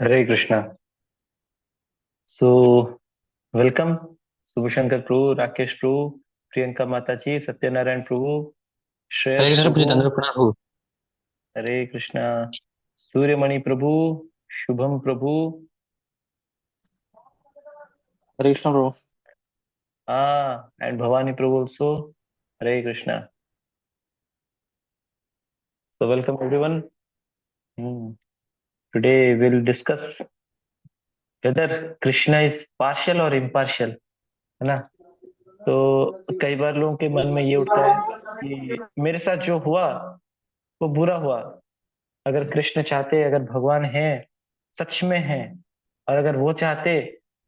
हरे Krishna. So welcome. Shubhshankar प्रभु, राकेश प्रभु, प्रियंका माता जी, सत्यनारायण प्रभु, हरे श्रेयस कृष्ण पूजित प्रभु। धन्यवाद प्रभु। हरे कृष्णा। सूर्यमणि प्रभु, शुभम प्रभु। हरे कृष्ण प्रभु। हाँ, and Bhavani Prabhu also. Hare Krishna. So welcome everyone. Today will discuss whether Krishna is partial और इम्पार्शियल, है ना। तो कई बार लोगों के मन में ये उठता है कि मेरे साथ जो हुआ वो बुरा हुआ। अगर कृष्ण चाहते, अगर भगवान है, सच में है, और अगर वो चाहते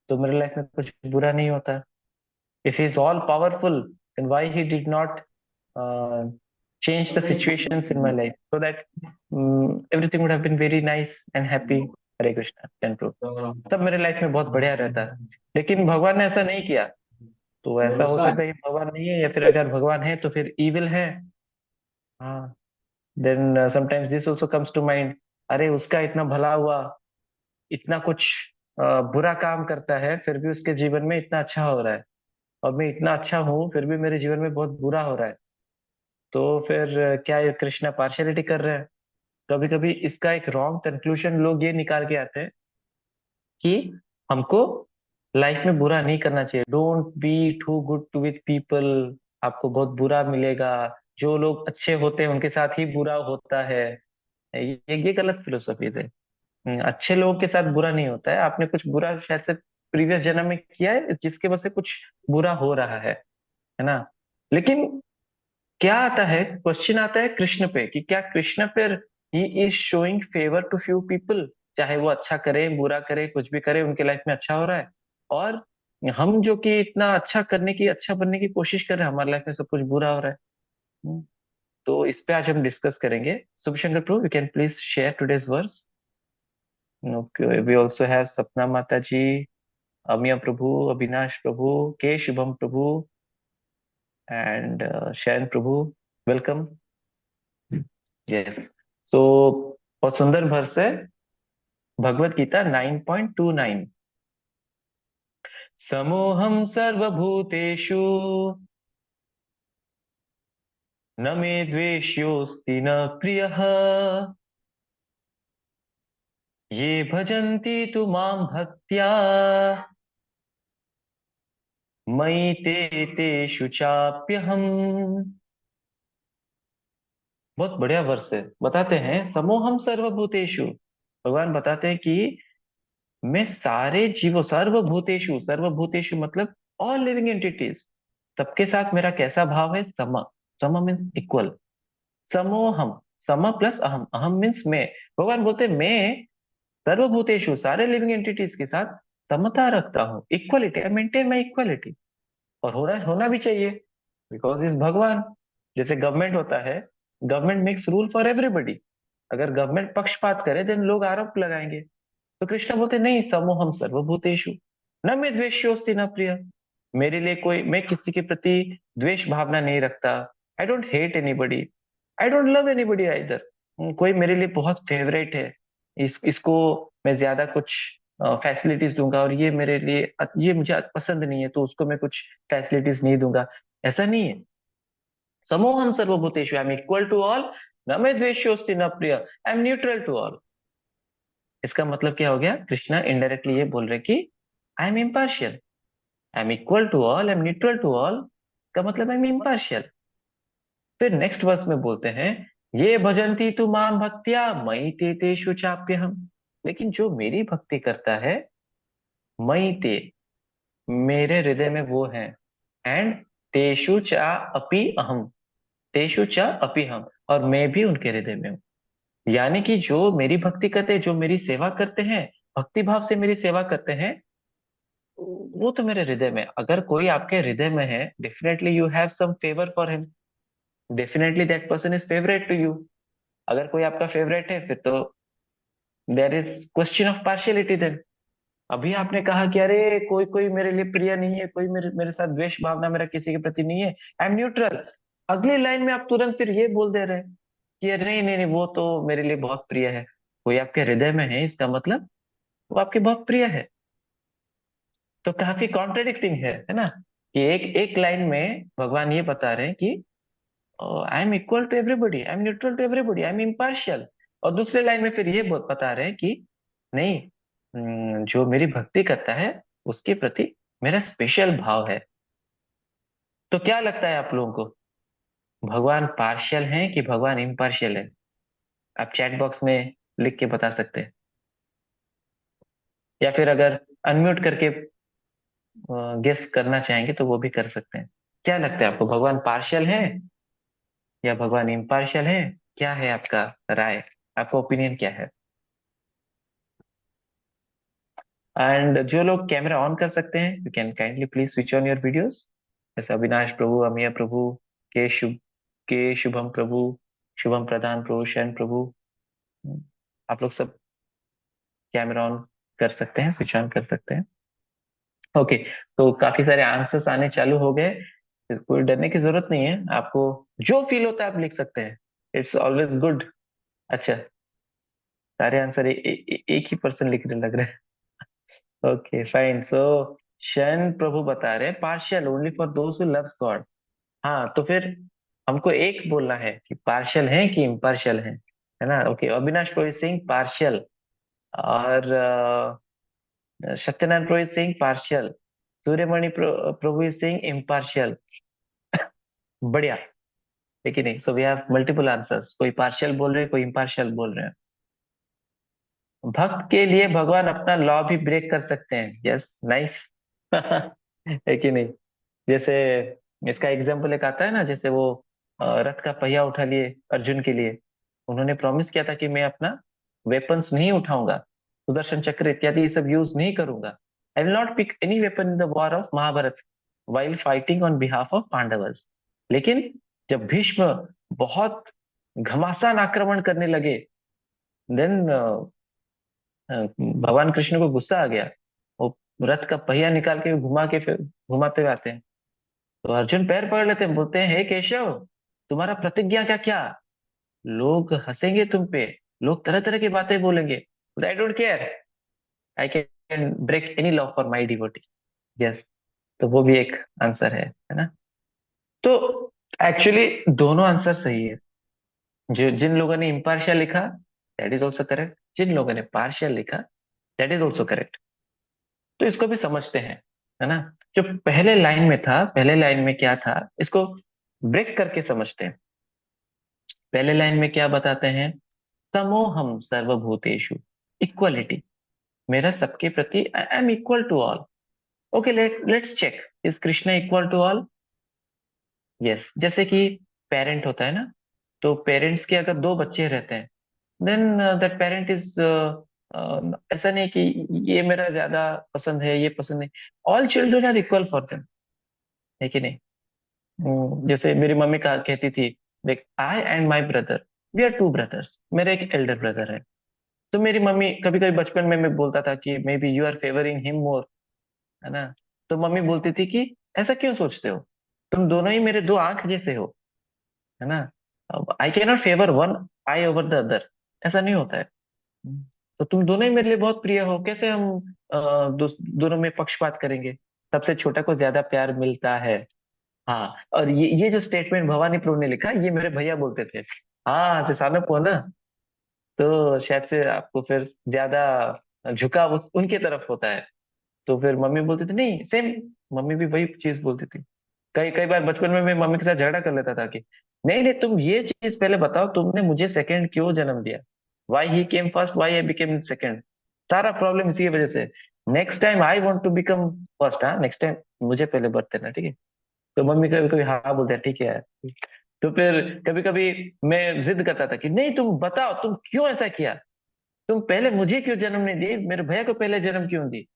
तो मेरे लाइफ में कुछ बुरा नहीं होता। If he is all powerful, then why he did not change the situations in my life so that everything would have been very nice and happy. Hare Krishna जन प्रभु। तब मेरे लाइफ में बहुत बढ़िया रहता। लेकिन भगवान ने ऐसा नहीं किया। तो ऐसा हो सकता है कि भगवान नहीं है, या फिर अगर भगवान है तो फिर इविल है। हाँ। Then sometimes this also comes to mind. अरे उसका इतना भला हुआ, इतना कुछ बुरा काम करता है, फिर भी उसके जीवन में इतना अच्छा हो रहा है। और मैं इतना अच्छा हूँ फिर भी मेरे जीवन में बहुत बुरा हो रहा है। तो फिर क्या ये कृष्णा पार्शियलिटी कर रहे हैं? कभी कभी इसका एक रॉन्ग कंक्लूजन लोग ये निकाल के आते हैं कि हमको लाइफ में बुरा नहीं करना चाहिए। Don't be too good to with people. आपको बहुत बुरा मिलेगा। जो लोग अच्छे होते हैं उनके साथ ही बुरा होता है। ये गलत फिलोसफी है। अच्छे लोगों के साथ बुरा नहीं होता है। आपने कुछ बुरा शायद से प्रीवियस जन्म में किया है जिसके वजह से कुछ बुरा हो रहा है ना। लेकिन क्या आता है, क्वेश्चन आता है कृष्ण पे कि क्या कृष्ण पर ही is showing favour to few people. चाहे वो अच्छा करे, बुरा करे, कुछ भी करे, उनके लाइफ में अच्छा हो रहा है। और हम जो कि इतना अच्छा करने की, अच्छा बनने की कोशिश कर रहे हैं, हमारे लाइफ में सब कुछ बुरा हो रहा है। हम्म, तो इस पे आज हम डिस्कस करेंगे। शुभ शंकर प्रभु, you can please share today's verse. Okay, we also have Sapna Mata ji, Amiya Prabhu, Abhinash Prabhu, K Shubham Prabhu, and Shayan Prabhu. Welcome. Yes. So, बहुत सुंदर वर्स है। भगवत गीता 9.29। समोहम सर्वभूतेषु न मे द्वेष्योऽस्ति न प्रियः ये भजन्ति तु मां भक्त्या मयि ते तेषु चाप्यहम्। बहुत बढ़िया वर्ष है। बताते हैं समोहम सर्वभूतेषु। भगवान बताते हैं कि मैं सारे जीवों, सर्वभूतेषु, सर्वभूतेषु मतलब ऑल लिविंग एंटिटीज, सबके साथ मेरा कैसा भाव है? सम। सम मीन्स इक्वल। समोहम, सम प्लस अहम, अहम मीन्स मैं। भगवान बोलते हैं मैं सर्वभूतेषु, सारे लिविंग एंटिटीज के साथ समता रखता हूँ, equality. I maintain my equality. और होना भी चाहिए, बिकॉज इज भगवान। जैसे गवर्नमेंट होता है, government makes rule for everybody. अगर गवर्नमेंट पक्षपात करे देन लोग आरोप लगाएंगे। तो कृष्ण बोलते नहीं, समूहम सर्वभूतेषु न मैं द्वेष्योस्ति न प्रिय। मेरे लिए कोई, मैं किसी के प्रति द्वेष भावना नहीं रखता। I don't hate anybody, I don't love anybody either. कोई मेरे लिए बहुत फेवरेट है, इसको मैं ज्यादा कुछ फैसिलिटीज दूंगा, और ये मेरे लिए, ये मुझे पसंद नहीं है तो उसको मैं कुछ फैसिलिटीज नहीं दूंगा। ऐसा नहीं है। समूहम सर्वभूतेषु, I am equal to all. न मैं द्वेष्योस्ति न प्रिय, I am neutral to all. इसका मतलब क्या हो गया? कृष्णा इनडायरेक्टली ये बोल रहे कि I am impartial. I am equal to all, I am neutral to all, का मतलब आई एम इम्पार्शियल। फिर नेक्स्ट वर्स में बोलते हैं ये भजंती तु माम भक्त्या मयि ते तेषु चाप्यहम्। लेकिन जो मेरी भक्ति करता है, मयि ते, मेरे हृदय में वो है। एंड तेषु चा अपि अहम, तेषु चा अपि हम, और मैं भी उनके हृदय में हूँ। यानी कि जो मेरी भक्ति करते हैं, जो मेरी सेवा करते हैं, भक्ति भाव से मेरी सेवा करते हैं, वो तो मेरे हृदय में। अगर कोई आपके हृदय में है, definitely you have some favour for him. Definitely that person is favourite to you. अगर कोई आपका फेवरेट है फिर तो there is question of partiality then. अभी आपने कहा कि अरे कोई कोई मेरे लिए प्रिय नहीं है, कोई मेरे मेरे साथ द्वेष भावना मेरा किसी के प्रति नहीं है, आई एम न्यूट्रल। अगली लाइन में आप तुरंत फिर ये बोल दे रहे हैं कि अरे नहीं नहीं नहीं, वो तो मेरे लिए बहुत प्रिय है। कोई आपके हृदय में है, इसका मतलब वो आपके बहुत प्रिय है। तो काफी कॉन्ट्रेडिक्टिंग है ना, कि एक एक लाइन में भगवान ये बता रहे हैं कि I am equal to everybody, I am neutral to everybody, I am impartial. और दूसरे लाइन में फिर ये बता रहे हैं कि नहीं, जो मेरी भक्ति करता है उसके प्रति मेरा स्पेशल भाव है। तो क्या लगता है आप लोगों को, भगवान पार्शियल हैं कि भगवान इम्पार्शियल है? आप चैट बॉक्स में लिख के बता सकते हैं, या फिर अगर अनम्यूट करके गेस करना चाहेंगे तो वो भी कर सकते हैं। क्या लगता है आपको, भगवान पार्शियल है या भगवान इम्पार्शियल है? क्या है आपका राय, आपका ओपिनियन क्या है? एंड जो लोग कैमरा ऑन कर सकते हैं, you can kindly please switch on your videos, जैसे अविनाश प्रभु, अमिया प्रभु, के शुभम प्रभु, शुभम प्रधान प्रभु, शरण प्रभु। आप लोग सब कैमरा ऑन कर सकते हैं, स्विच ऑन कर सकते हैं। ओके, तो काफी सारे आंसर्स आने चालू हो गए। कोई डरने की जरूरत नहीं है आपको, जो फील होता है आप लिख सकते हैं, इट्स ऑलवेज गुड। अच्छा, सारे आंसर एक ही पर्सन लिखने लग रहे हैं। ओके फाइन, सो शन प्रभु बता रहे हैं partial only for those who loves God. हाँ, तो फिर हमको एक बोलना है कि पार्शियल है कि इम्पार्शियल है ना? ओके, अविनाश प्रभु सिंह पार्शियल, और सत्यनारायण प्रभु सिंह पार्शियल, सूर्यमणि प्रभु सिंह इम्पार्शियल। बढ़िया, लेकिन नहीं, so we have multiple answers, कोई पार्शियल बोल रहे हैं, कोई इम्पार्शियल बोल रहे हैं। भक्त के लिए भगवान अपना लॉ भी ब्रेक कर सकते हैं, यस, नाइस। है कि नहीं? जैसे इसका एग्जाम्पल एक आता है ना, जैसे वो रथ का पहिया उठा लिए अर्जुन के लिए, उन्होंने प्रॉमिस किया था कि मैं अपना वेपन्स नहीं उठाऊंगा, सुदर्शन चक्र इत्यादि ये सब यूज नहीं करूंगा। I will not pick any weapon in the war of Mahabharata while fighting on behalf of Pandavas. लेकिन जब भीष्म बहुत घमासान आक्रमण करने लगे, देन भगवान कृष्ण को गुस्सा आ गया। वो रथ का पहिया निकाल के घुमा के फिर घुमाते हुए आते हैं, तो अर्जुन पैर पकड़ लेते हैं, बोलते हैं हे केशव, तुम्हारा प्रतिज्ञा का क्या? लोग हंसेंगे तुम पे, लोग तरह तरह की बातें बोलेंगे, I don't care, I can break any law for my devotee. Yes, तो वो भी एक आंसर है ना? तो एक्चुअली दोनों आंसर सही है। जो जिन लोगों ने इम्पार्शियल लिखा, दैट इज ऑल्सो करेक्ट, जिन लोगों ने पार्शियल लिखा, दैट इज ऑल्सो करेक्ट। तो इसको भी समझते हैं, है ना? जो पहले लाइन में था, पहले लाइन में क्या था, इसको ब्रेक करके समझते हैं। पहले लाइन में क्या बताते हैं? समोहम सर्वभूतेषु, इक्वलिटी, मेरा सबके प्रति, I am equal to all. Okay, let's check, is Krishna equal to all? Yes, जैसे कि पेरेंट होता है ना, तो पेरेंट्स के अगर दो बच्चे रहते हैं, देन दैट पेरेंट इज, ऐसा नहीं कि ये मेरा ज्यादा पसंद है, ये पसंद नहीं, all children are equal for them, है कि नहीं? जैसे मेरी मम्मी कहा कहती थी, देख, I and my brother, we are two brothers, मेरा एक एल्डर ब्रदर है। तो मेरी मम्मी कभी कभी बचपन में मैं बोलता था कि maybe you are favouring him more, है ना? तो मम्मी बोलती थी कि ऐसा क्यों सोचते हो, तुम दोनों ही मेरे दो आंख जैसे हो, है ना? I can not favour one I over the other, ऐसा नहीं होता है। तो तुम दोनों ही मेरे लिए बहुत प्रिय हो, कैसे हम दोनों में पक्षपात करेंगे? सबसे छोटा को ज्यादा प्यार मिलता है। हाँ, और ये जो स्टेटमेंट भवानी प्रो ने लिखा, ये मेरे भैया बोलते थे। हाँ, से सामने पो ना, तो शायद से आपको फिर ज्यादा झुकाव उनके तरफ होता है। तो फिर मम्मी बोलती थी नहीं, सेम, मम्मी भी वही चीज बोलती थी। कई कई बार बचपन में मैं मम्मी के साथ झगड़ा कर लेता था कि नहीं नहीं, तुम ये चीज पहले बताओ, तुमने मुझे सेकंड क्यों जन्म दिया? Why he came first, why I became second? सारा प्रॉब्लम इसी वजह से। Next time I want to become first, हाँ, नेक्स्ट टाइम मुझे पहले बर्थ देना, ठीक है? तो मम्मी कभी कभी हाँ बोलते हैं, ठीक है यार। तो फिर कभी कभी मैं जिद करता था कि नहीं, तुम बताओ, तुम क्यों ऐसा किया, तुम पहले मुझे क्यों जन्म नहीं दी, मेरे भैया को पहले जन्म क्यों दी?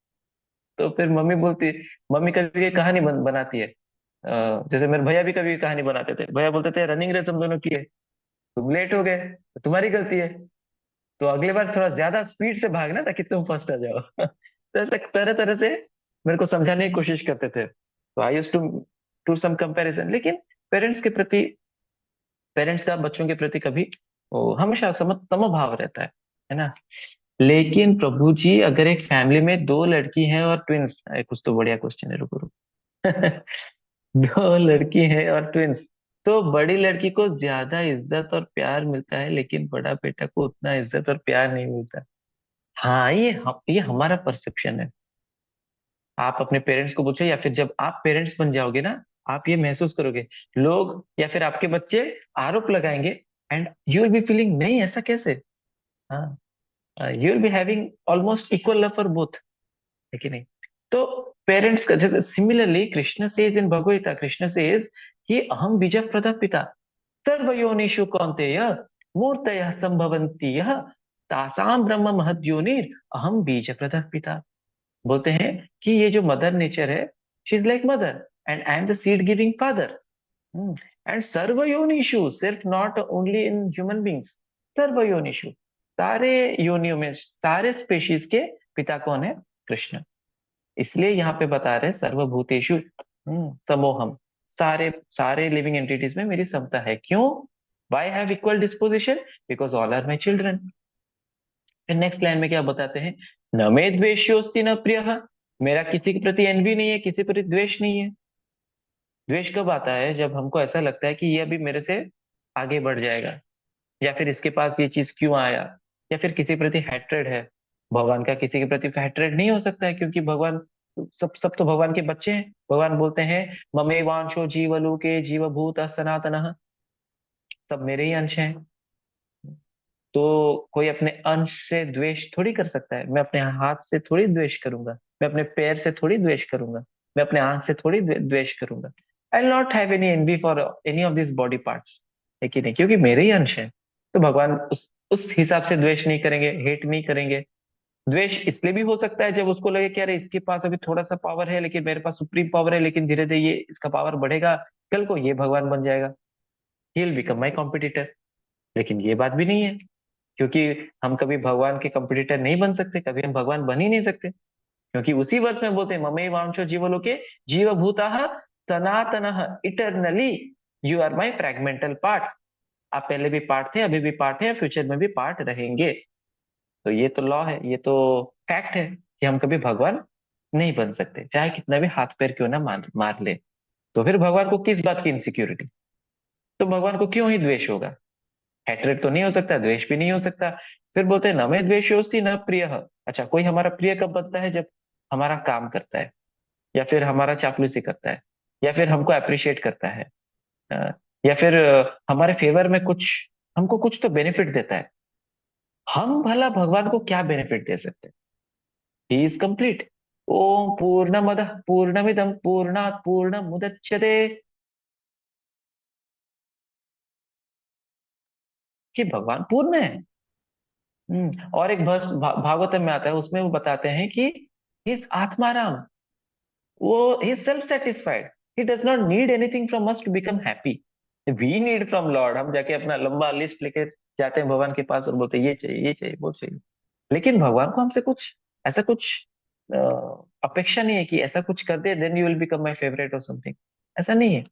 तो फिर मम्मी कभी कभी कहानी बनाती है। जैसे मेरे भैया भी कभी कहानी बनाते थे, भैया बोलते थे रनिंग रेस हम दोनों की है, तुम लेट हो गए तो तुम्हारी गलती है, तो अगली बार थोड़ा ज्यादा स्पीड से भागना ताकि तुम फर्स्ट आ जाओ। तो ऐसा तरह तरह से मेरे को समझाने की कोशिश करते थे। तो I used to to some comparison, लेकिन पेरेंट्स के प्रति, पेरेंट्स का बच्चों के प्रति कभी हमेशा समभाव रहता है ना? लेकिन प्रभु जी अगर एक फैमिली में दो लड़की हैं और ट्विंस, कुछ तो बढ़िया क्वेश्चन है, रुको रुको। दो लड़की है और ट्विंस, तो बड़ी लड़की को ज्यादा इज्जत और प्यार मिलता है लेकिन बड़ा बेटा को उतना इज्जत और प्यार नहीं मिलता। हाँ, ये हमारा परसेप्शन है। आप अपने पेरेंट्स को पूछो, या फिर जब आप पेरेंट्स बन जाओगे ना, आप ये महसूस करोगे। लोग या फिर आपके बच्चे आरोप लगाएंगे, and you will be feeling नहीं ऐसा कैसे। हाँ, you will be having almost equal love for both, है कि नहीं। तो पेरेंट्स का जैसे similarly Krishna says in Bhagavad Gita, Krishna says कि अहम बीज प्रदा पिता सर्वयोनिषु कौन्तेय मूर्तयः संभवन्ति यः तासाम ब्रह्म महद्योनिर अहम बीज प्रदा पिता। बोलते हैं कि ये जो मदर नेचर है, she is like mother and I am the seed giving father. And सर्वयोनिषु, सिर्फ not only in human beings, सर्वयोनिषु, सारे योनियों में, सारे स्पेशीज के पिता कौन है? कृष्ण। इसलिए यहाँ पे बता रहे हैं सर्वभूतेषु समोहम, सारे सारे लिविंग एंटिटीज में मेरी समता है। क्यों? Why have equal disposition? Because all are my children. फिर नेक्स्ट लाइन में क्या बताते हैं? न मे द्वेष्योस्ति न प्रिय, मेरा किसी के प्रति एनवी नहीं है, किसी प्रति द्वेष नहीं है। द्वेष कब आता है? जब हमको ऐसा लगता है कि ये अभी मेरे से आगे बढ़ जाएगा, या फिर इसके पास ये चीज क्यों आया, या फिर किसी प्रति हैट्रेड है। भगवान का किसी के प्रति हैट्रेड नहीं हो सकता है, क्योंकि भगवान, सब सब तो भगवान के बच्चे हैं। भगवान बोलते हैं ममे वांशो जीवलोके जीवभूत सनातन, सब मेरे ही अंश हैं। तो कोई अपने अंश से द्वेष थोड़ी कर सकता है। मैं अपने हाथ से थोड़ी द्वेष करूंगा, मैं अपने पैर से थोड़ी द्वेष करूंगा, मैं अपने आंख से थोड़ी द्वेष करूंगा। I will not have any envy for any of this body parts, है कि नहीं, क्योंकि मेरे ही अंश है। तो भगवान उस हिसाब से द्वेष नहीं करेंगे, हेट नहीं करेंगे। द्वेष इसलिए भी हो सकता है जब उसको लगे कि अरे इसके पास अभी थोड़ा सा पावर है, लेकिन मेरे पास सुप्रीम पावर है, लेकिन धीरे धीरे ये इसका पावर बढ़ेगा, कल को ये भगवान बन जाएगा, he will become my competitor. लेकिन ये बात भी नहीं है, क्योंकि हम कभी भगवान के कंपटीटर नहीं बन सकते, कभी हम भगवान बन ही नहीं सकते। क्योंकि उसी वर्ष में बोलते हैं ममे वांशो जीवलोके जीवभूता सनातन eternally, you are my fragmental part. आप पहले भी पार्ट थे, अभी भी पार्ट है, फ्यूचर में भी पार्ट रहेंगे। तो ये तो लॉ है, ये तो फैक्ट है कि हम कभी भगवान नहीं बन सकते, चाहे कितना भी हाथ पैर क्यों ना मार मार ले। तो फिर भगवान को किस बात की इनसिक्योरिटी? तो भगवान को क्यों ही द्वेष होगा? हैट्रेड तो नहीं हो सकता, द्वेष भी नहीं हो सकता। फिर बोलते हैं न मे द्वेषोस्ति न प्रिय। अच्छा, कोई हमारा प्रिय कब बनता है? जब हमारा काम करता है, या फिर हमारा चापलूसी करता है, या फिर हमको अप्रिशिएट करता है, अ, या फिर हमारे फेवर में कुछ, हमको कुछ तो बेनिफिट देता है। हम भला भगवान को क्या बेनिफिट दे सकते हैं? He is complete. ओम पूर्णमद पूर्णमिदम पूर्णात पूर्णमुदच्यते, कि भगवान पूर्ण है। और एक वर्ष भागवतम में आता है, उसमें वो बताते हैं कि हिज आत्माराम, वो ही self satisfied, he does not need anything from us to become happy. We need from lord, हम जाके अपना लंबा लिस्ट लेके जाते हैं भगवान के पास और बोलते हैं ये चाहिए, ये चाहिए, वो चाहिए। लेकिन भगवान को हमसे कुछ ऐसा कुछ अ, अपेक्षा नहीं है कि ऐसा कुछ कर दे then you will become my favourite or something, ऐसा नहीं है।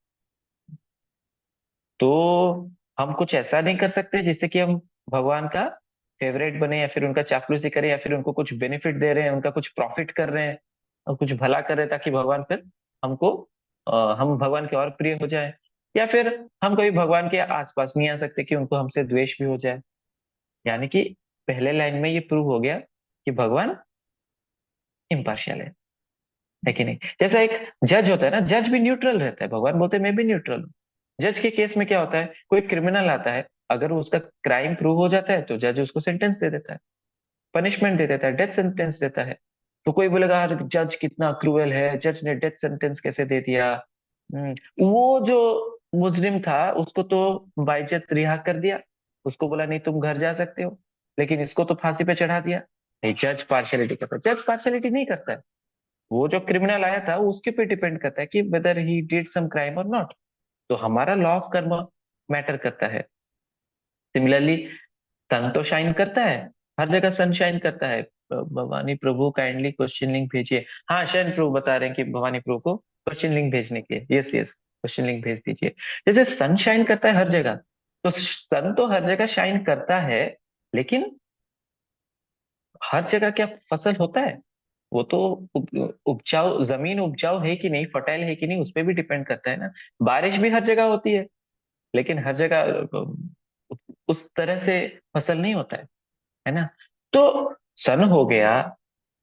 तो हम कुछ ऐसा नहीं कर सकते जिससे कि हम भगवान का फेवरेट बने, या फिर उनका चापलूसी करें, या फिर उनको कुछ बेनिफिट दे रहे हैं, उनका कुछ प्रॉफिट कर रहे हैं, और कुछ भला कर रहे हैं ताकि भगवान फिर हमको हम भगवान के और प्रिय हो जाए। या फिर हम कभी भगवान के आसपास नहीं आ सकते कि उनको हमसे द्वेष भी हो जाए। यानी कि पहले लाइन में ये प्रूव हो गया कि भगवान इम्पार्शियल है कि नहीं। जैसा एक जज होता है ना, जज भी न्यूट्रल रहता है, भगवान बोलते हैं मैं भी न्यूट्रल हूँ। जज के केस में क्या होता है? कोई क्रिमिनल आता है, अगर उसका क्राइम प्रूव हो जाता है तो जज उसको सेंटेंस दे देता है, पनिशमेंट दे देता है, डेथ सेंटेंस देता है। तो कोई बोलेगा यार जज कितना क्रूएल है, जज ने डेथ सेंटेंस कैसे दे दिया। वो जो मुजरिम था उसको तो बाइज्जत रिहा कर दिया, उसको बोला नहीं तुम घर जा सकते हो, लेकिन इसको तो फांसी पे चढ़ा दिया। नहीं, जज पार्शियलिटी करता है? जज पार्शियलिटी नहीं करता है। वो जो क्रिमिनल आया था उसके पे डिपेंड करता है कि whether he did some crime और नॉट। तो हमारा लॉ ऑफ कर्म मैटर करता है। सिमिलरली सन तो शाइन करता है, हर जगह सन शाइन करता है। भवानी प्रभु काइंडली क्वेश्चन लिंक भेजिए। हाँ, शयन प्रभु बता रहे हैं कि भवानी प्रभु को क्वेश्चन लिंक भेजने के लिए, यस यस, क्वेश्चन लिंक भेज दीजिए। जैसे सन शाइन करता है हर जगह, तो सन तो हर जगह शाइन करता है, लेकिन हर जगह क्या फसल होता है? वो तो उपजाऊ जमीन उपजाऊ है कि नहीं, फर्टाइल है कि नहीं, उस पर भी डिपेंड करता है ना। बारिश भी हर जगह होती है, लेकिन हर जगह उस तरह से फसल नहीं होता है ना। तो सन हो गया,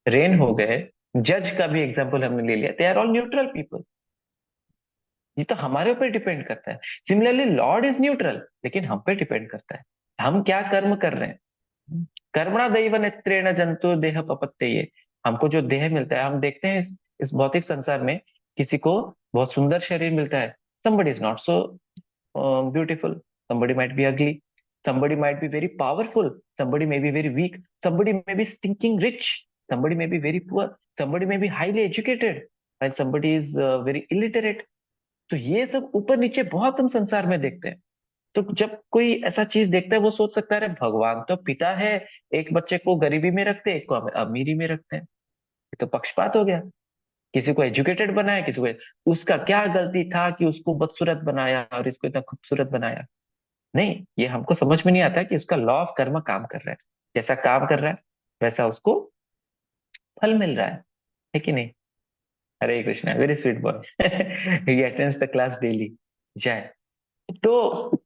रेन हो गए, जज का भी एग्जाम्पल हमने ले लिया, they are all neutral people. ये तो हमारे ऊपर डिपेंड करता है। सिमिलरली लॉर्ड इज न्यूट्रल, लेकिन हम पे डिपेंड करता है हम क्या कर्म कर रहे हैं। कर्मणा दैव नेत्रेण जंतु देह पपत्तेये। हमको जो देह मिलता है, हम देखते हैं इस भौतिक संसार में किसी को बहुत सुंदर शरीर मिलता है, somebody is not so beautiful, somebody might be ugly, somebody might be very powerful, somebody may be very weak, somebody may be stinking rich, somebody may be very poor, somebody may be highly educated, while somebody is very illiterate। तो ये सब ऊपर नीचे बहुत हम संसार में देखते हैं। तो जब कोई ऐसा चीज देखता है, वो सोच सकता है अरे भगवान तो पिता है, एक बच्चे को गरीबी में रखते हैं, एक को अमीरी में रखते हैं, ये तो पक्षपात हो गया। किसी को एजुकेटेड बनाया, किसी को, उसका क्या गलती था कि उसको बदसूरत बनाया और इसको इतना खूबसूरत बनाया? नहीं, ये हमको समझ में नहीं आता कि उसका लॉ ऑफ कर्म काम कर रहा है। जैसा काम कर रहा है वैसा उसको फल मिल रहा है कि नहीं? Hare Krishna, very sweet boy. He attends the class daily. जय। तो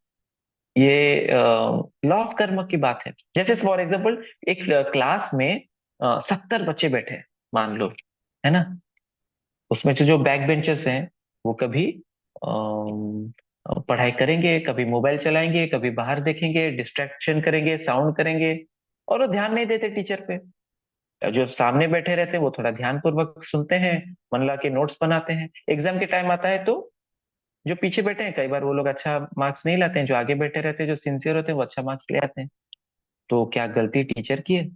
ये लॉ ऑफ कर्म की बात है। जैसे फॉर एग्जाम्पल एक क्लास में 70 बच्चे बैठे हैं, मान लो, है ना। उसमें से जो बैक बेंचर्स हैं वो कभी पढ़ाई करेंगे, कभी मोबाइल चलाएंगे, कभी बाहर देखेंगे, डिस्ट्रैक्शन करेंगे, साउंड करेंगे, और वो ध्यान नहीं देते टीचर पे। जो सामने बैठे रहते हैं वो थोड़ा ध्यान पूर्वक सुनते हैं, मन लगा के नोट्स बनाते हैं। एग्जाम के टाइम आता है तो जो पीछे बैठे हैं कई बार वो लोग अच्छा मार्क्स नहीं लाते हैं, जो आगे बैठे रहते हैं जो सिंसियर होते हैं वो अच्छा मार्क्स ले आते हैं। तो क्या गलती टीचर की है?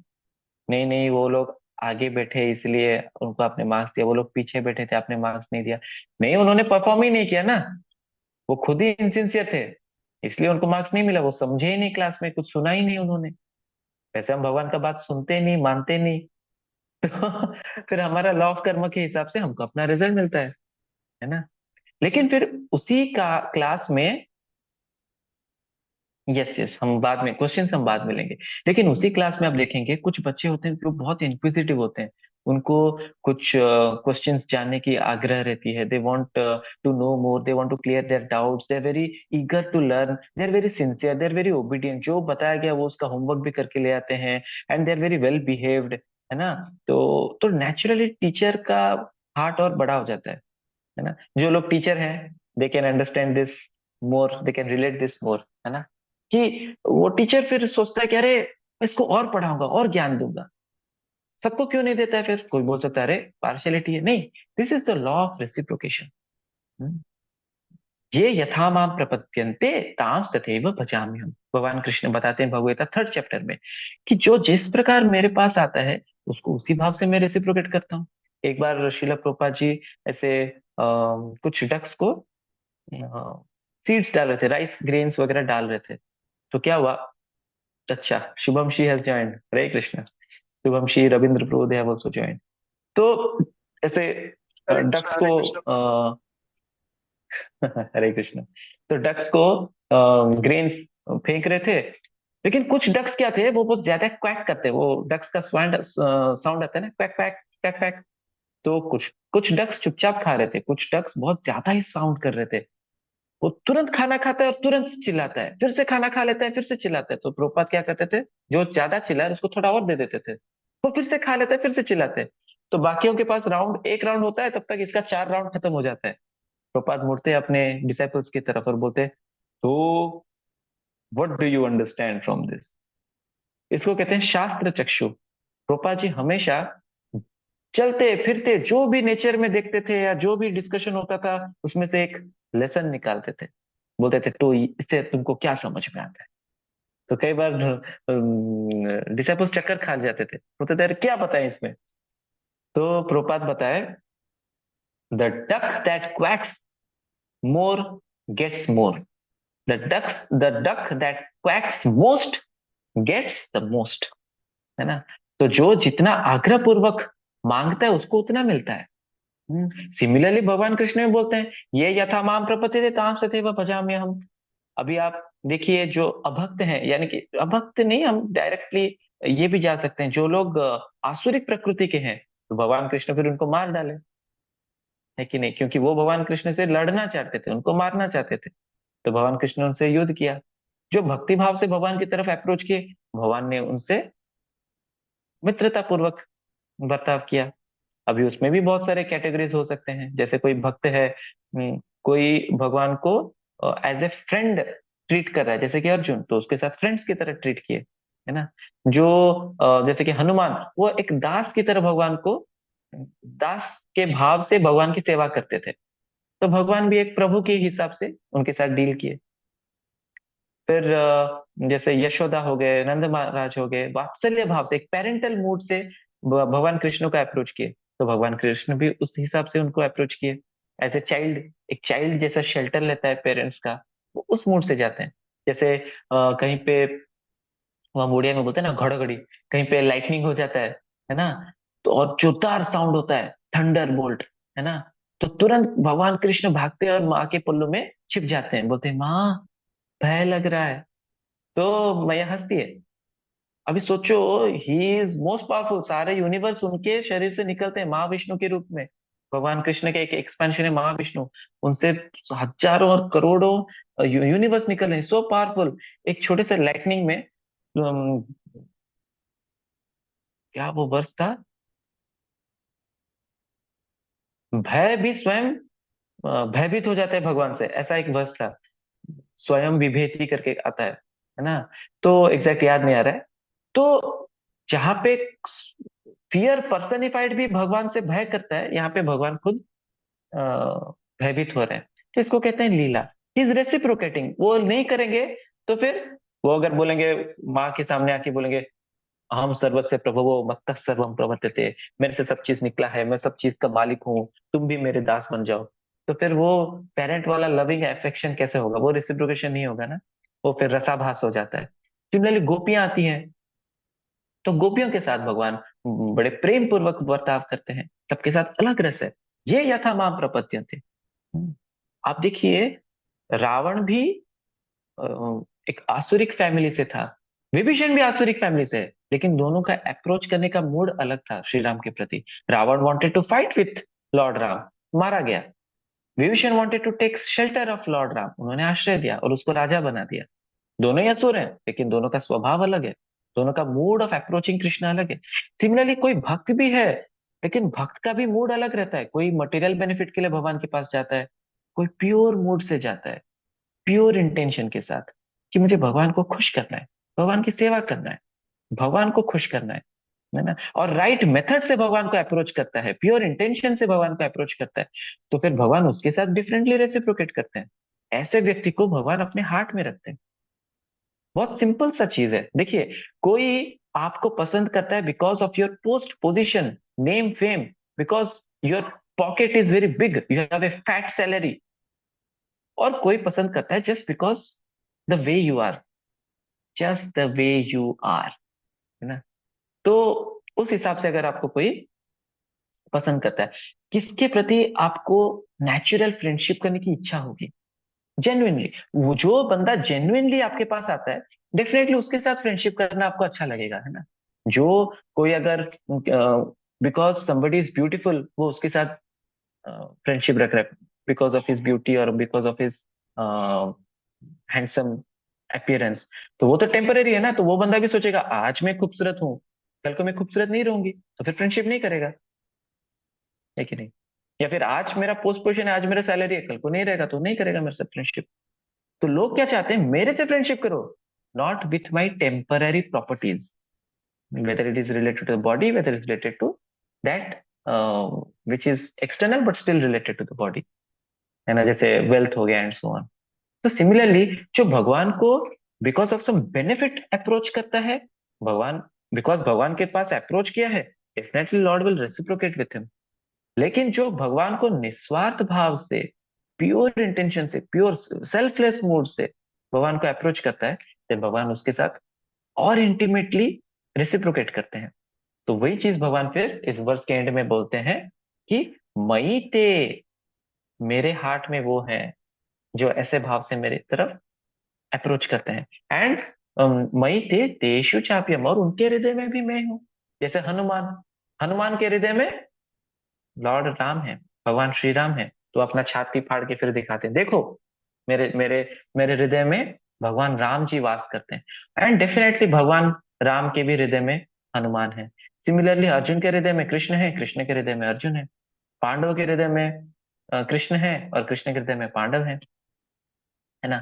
नहीं नहीं, वो लोग आगे बैठे इसलिए उनको आपने मार्क्स दिया, वो लोग पीछे बैठे थे आपने मार्क्स नहीं दिया। नहीं, उन्होंने परफॉर्म ही नहीं किया ना, वो खुद ही इनसिंसियर थे, इसलिए उनको मार्क्स नहीं मिला। वो समझे ही नहीं, क्लास में कुछ सुना ही नहीं उन्होंने। वैसे हम भगवान का बात सुनते नहीं, मानते नहीं। तो फिर हमारा लॉ ऑफ कर्म के हिसाब से हमको अपना रिजल्ट मिलता है ना। लेकिन फिर उसी का क्लास में, यस यस, हम बाद में क्वेश्चंस हम बाद में लेंगे। लेकिन उसी क्लास में आप देखेंगे कुछ बच्चे होते हैं जो बहुत इंक्विजिटिव होते हैं। उनको कुछ क्वेश्चंस जानने की आग्रह रहती है, they want to know more, they want to clear their doubts, they are very eager to learn, they are very sincere, they are very obedient. जो बताया गया वो उसका होमवर्क भी करके ले आते हैं, and they are very well behaved, है ना। तो नेचुरली टीचर का हार्ट और बड़ा हो जाता है ना। जो लोग टीचर हैं they can understand this more, they can relate this more, है ना। कि वो टीचर फिर सोचता है कि अरे इसको और पढ़ाऊंगा और ज्ञान दूंगा। सबको क्यों नहीं देता है? फिर कोई बोल सकता है अरे पार्शियलिटी है, नहीं, this is the law of reciprocation. ये यथा माम प्रपद्यन्ते ताम तथैव भजामि हम। भगवान कृष्ण बताते हैं भगवत गीता 3rd चैप्टर में कि जो जिस प्रकार मेरे पास आता है उसको उसी भाव से मैं रेसिप्रोकेट करता हूँ। एक बार श्रील प्रभुपाद जी ऐसे कुछ डक्स को सीड्स डाल रहे थे, राइस ग्रेन्स वगैरह डाल रहे थे। तो क्या हुआ? अच्छा, Shubham she has joined, Hare Krishna. Shubham she, Ravindra Prabhu, they have also joined. तो ऐसे हरे डक्स कृष्णा, हरे को कृष्णा। हरे कृष्ण। तो डक्स को ग्रेन्स फेंक रहे थे, लेकिन कुछ डक्स क्या थे, वो बहुत ज्यादा क्वैक करते, वो डक्स का साउंड साउंड आता है ना, क्वैक क्वैक क्वैक क्वैक। तो कुछ कुछ डक्स चुपचाप खा रहे थे, कुछ डक्स बहुत ज्यादा ही साउंड कर रहे थे। वो तुरंत खाना खाता है और तुरंत चिल्लाता है, फिर से खाना खा लेता है, फिर से चिल्लाता है। तो प्रभुपाद क्या करते थे, जो ज्यादा चिल्ला है उसको थोड़ा और दे देते थे, वो फिर से खा लेता है, फिर से चिल्लाते हैं। तो बाकियों के पास राउंड एक राउंड होता है, तब तक इसका 4 राउंड खत्म हो जाता है। प्रभुपाद मुड़ते हैं अपने डिसाइपल्स की तरफ और बोलते हैं, तो what do you understand from this? इसको कहते हैं शास्त्र चक्षु। प्रभुपाद जी हमेशा चलते फिरते जो भी नेचर में देखते थे या जो भी डिस्कशन होता था उसमें से एक लेसन निकालते थे। बोलते थे तो इससे तुमको क्या समझ में आता है? तो कई बार डिसाइपल्स चक्कर खा जाते थे, बोलते थे अरे क्या बताएं इसमें? तो प्रोपात बताए, the duck that quacks more gets more, the duck that quacks most gets the most, है ना। तो जो जितना आग्रह पूर्वक मांगता है उसको उतना मिलता है। सिमिलरली भगवान कृष्ण भी बोलते हैं, ये यथा माम प्रपद्यते ताम तथैव भजामि हम। अभी आप देखिए जो अभक्त हैं, यानी कि अभक्त नहीं, हम डायरेक्टली ये भी जा सकते हैं, जो लोग आसुरिक प्रकृति के हैं, तो भगवान कृष्ण फिर उनको मार डाले, है कि नहीं, क्योंकि वो भगवान कृष्ण से लड़ना चाहते थे, उनको मारना चाहते थे। तो भगवान कृष्ण ने उनसे युद्ध किया। जो भक्ति भाव से भगवान की तरफ अप्रोच किए, भगवान ने उनसे मित्रता पूर्वक बर्ताव किया। अभी उसमें भी बहुत सारे कैटेगरीज हो सकते हैं, जैसे कोई भक्त है, कोई भगवान को एज ए फ्रेंड ट्रीट कर रहा है, जैसे कि अर्जुन, तो उसके साथ फ्रेंड्स की तरह ट्रीट किए, है ना। जो जैसे कि हनुमान, वो एक दास की तरह भगवान को, दास के भाव से भगवान की सेवा करते थे, तो भगवान भी एक प्रभु के हिसाब से उनके साथ डील किए। फिर जैसे यशोदा हो गए, नंद महाराज हो गए, वात्सल्य भाव से, एक पेरेंटल मूड से भगवान कृष्ण को अप्रोच किए, तो भगवान कृष्ण भी उस हिसाब से उनको अप्रोच किए। एज ए चाइल्ड, एक चाइल्ड जैसा शेल्टर लेता है पेरेंट्स का, वो उस मूड से जाते हैं। जैसे कहीं पे, वहाँ उड़िया में बोलते हैं ना घड़घड़ी, कहीं पे लाइटनिंग हो जाता है ना, तो और जोरदार साउंड होता है, थंडर बोल्ट, है ना, तो तुरंत भगवान कृष्ण भागते हैं और माँ के पल्लू में छिप जाते हैं, बोलते हैं माँ भय लग रहा है। तो मैया हंसती है। अभी सोचो, ही इज मोस्ट पावरफुल, सारे यूनिवर्स उनके शरीर से निकलते हैं महाविष्णु के रूप में। भगवान कृष्ण के एक एक्सपेंशन है महाविष्णु, उनसे हजारों और करोड़ों यूनिवर्स निकल रहे हैं, सो पावरफुल। एक छोटे से लाइटनिंग में, अम, क्या वो वर्ष था, भय भी स्वयं भयभीत हो जाता है भगवान से, ऐसा एक वर्ष था। स्वयं विभेति करके आता है ना। तो एग्जैक्ट याद नहीं आ रहा है। तो जहां पे फियर पर्सनिफाइड भी भगवान से भय करता है, यहाँ पे भगवान खुद अ, भयभीत हो रहे हैं। तो इसको कहते हैं लीला। इज रेसिप्रोकेटिंग, वो नहीं करेंगे तो फिर, वो अगर बोलेंगे, माँ के सामने आके बोलेंगे, हम सर्वस्य प्रभवो मत्तः सर्वम प्रवर्तते, मेरे से सब चीज निकला है, मैं सब चीज का मालिक हूँ, तुम भी मेरे दास बन जाओ, तो फिर वो पेरेंट वाला लविंग एफेक्शन कैसे होगा, वो रेसिप्रोकेशन नहीं होगा ना, वो फिर रसाभास हो जाता है। सिमिलरली गोपियां आती हैं, तो गोपियों के साथ भगवान बड़े प्रेम पूर्वक बर्ताव करते हैं, सबके साथ अलग रस है। ये यथा माम प्रपद्य थे। आप देखिए, रावण भी एक आसुरिक फैमिली से था, विभीषण भी आसुरिक फैमिली से है, लेकिन दोनों का अप्रोच करने का मूड अलग था श्री राम के प्रति। Ravana wanted to fight with lord Ram, मारा गया। Vibhishana wanted to take shelter of lord Ram, उन्होंने आश्रय दिया और उसको राजा बना दिया। दोनों ही असुर हैं, लेकिन दोनों का स्वभाव अलग है, दोनों का मूड ऑफ अप्रोचिंग कृष्णा अलग है। सिमिलरली कोई भक्त भी है, लेकिन भक्त का भी मूड अलग रहता है। कोई मटेरियल बेनिफिट के लिए भगवान के पास जाता है, कोई प्योर मूड से जाता है, प्योर इंटेंशन के साथ, कि मुझे भगवान को खुश करना है, भगवान की सेवा करना है, भगवान को खुश करना है ना। और राइट मेथड से भगवान को अप्रोच करता है, प्योर इंटेंशन से भगवान को अप्रोच करता है, तो फिर भगवान उसके साथ डिफरेंटली रेसिप्रोकेट करते हैं। ऐसे व्यक्ति को भगवान अपने हार्ट में रखते हैं। बहुत सिंपल सा चीज है, देखिए, कोई आपको पसंद करता है because of your post position, name, fame, because your pocket is very big, you have a fat salary. और कोई पसंद करता है just because the way you are, just the way you are, है ना। तो उस हिसाब से अगर आपको कोई पसंद करता है, किसके प्रति आपको नेचुरल फ्रेंडशिप करने की इच्छा होगी, जेन्युइनली, वो जो बंदा जेन्युइनली आपके पास आता है, डेफिनेटली उसके साथ फ्रेंडशिप करना आपको अच्छा लगेगा, है ना। जो कोई अगर बिकॉज समबडी इज ब्यूटीफुल, वो उसके साथ फ्रेंडशिप रख रहा है, बिकॉज ऑफ हिज ब्यूटी और because of his handsome appearance, तो वो तो टेम्पररी है ना। तो वो बंदा भी सोचेगा, आज मैं खूबसूरत हूँ, कल को मैं खूबसूरत नहीं रहूंगी, तो फिर फ्रेंडशिप नहीं करेगा, है कि नहीं। या फिर आज मेरा पोस्ट पोजिशन है, आज मेरा सैलरी है, कल को नहीं रहेगा, तो नहीं करेगा मेरे साथ फ्रेंडशिप। तो लोग क्या चाहते हैं, मेरे से फ्रेंडशिप करो, not with my temporary properties, whether it is related to the body, whether it's related to that which is external but still related to the body, है ना, जैसे वेल्थ हो गया एंड सो ऑन। तो similarly, जो भगवान को because of some benefit approach करता है, भगवान, बिकॉज भगवान के पास अप्रोच किया है, definitely Lord will reciprocate with him. लेकिन जो भगवान को निस्वार्थ भाव से, प्योर इंटेंशन से, प्योर सेल्फलेस मूड से भगवान को अप्रोच करता है, तो भगवान उसके साथ और इंटीमेटली रेसिप्रोकेट करते हैं। तो वही चीज भगवान फिर इस वर्ष के एंड में बोलते हैं कि मई ते, मेरे हार्ट में वो है जो ऐसे भाव से मेरे तरफ अप्रोच करते हैं। एंड मई थे तेषु चाप्यम, और उनके हृदय में भी मैं हूँ। जैसे हनुमान, हनुमान के हृदय में लॉर्ड राम है, भगवान श्री राम है, तो अपना छाती फाड़ के फिर दिखाते हैं, देखो मेरे मेरे मेरे हृदय में भगवान राम जी वास करते हैं। एंड डेफिनेटली भगवान राम के भी हृदय में हनुमान है। सिमिलरली अर्जुन के हृदय में कृष्ण है, कृष्ण के हृदय में अर्जुन है। पांडव के हृदय में कृष्ण है, और कृष्ण के हृदय में पांडव है ना।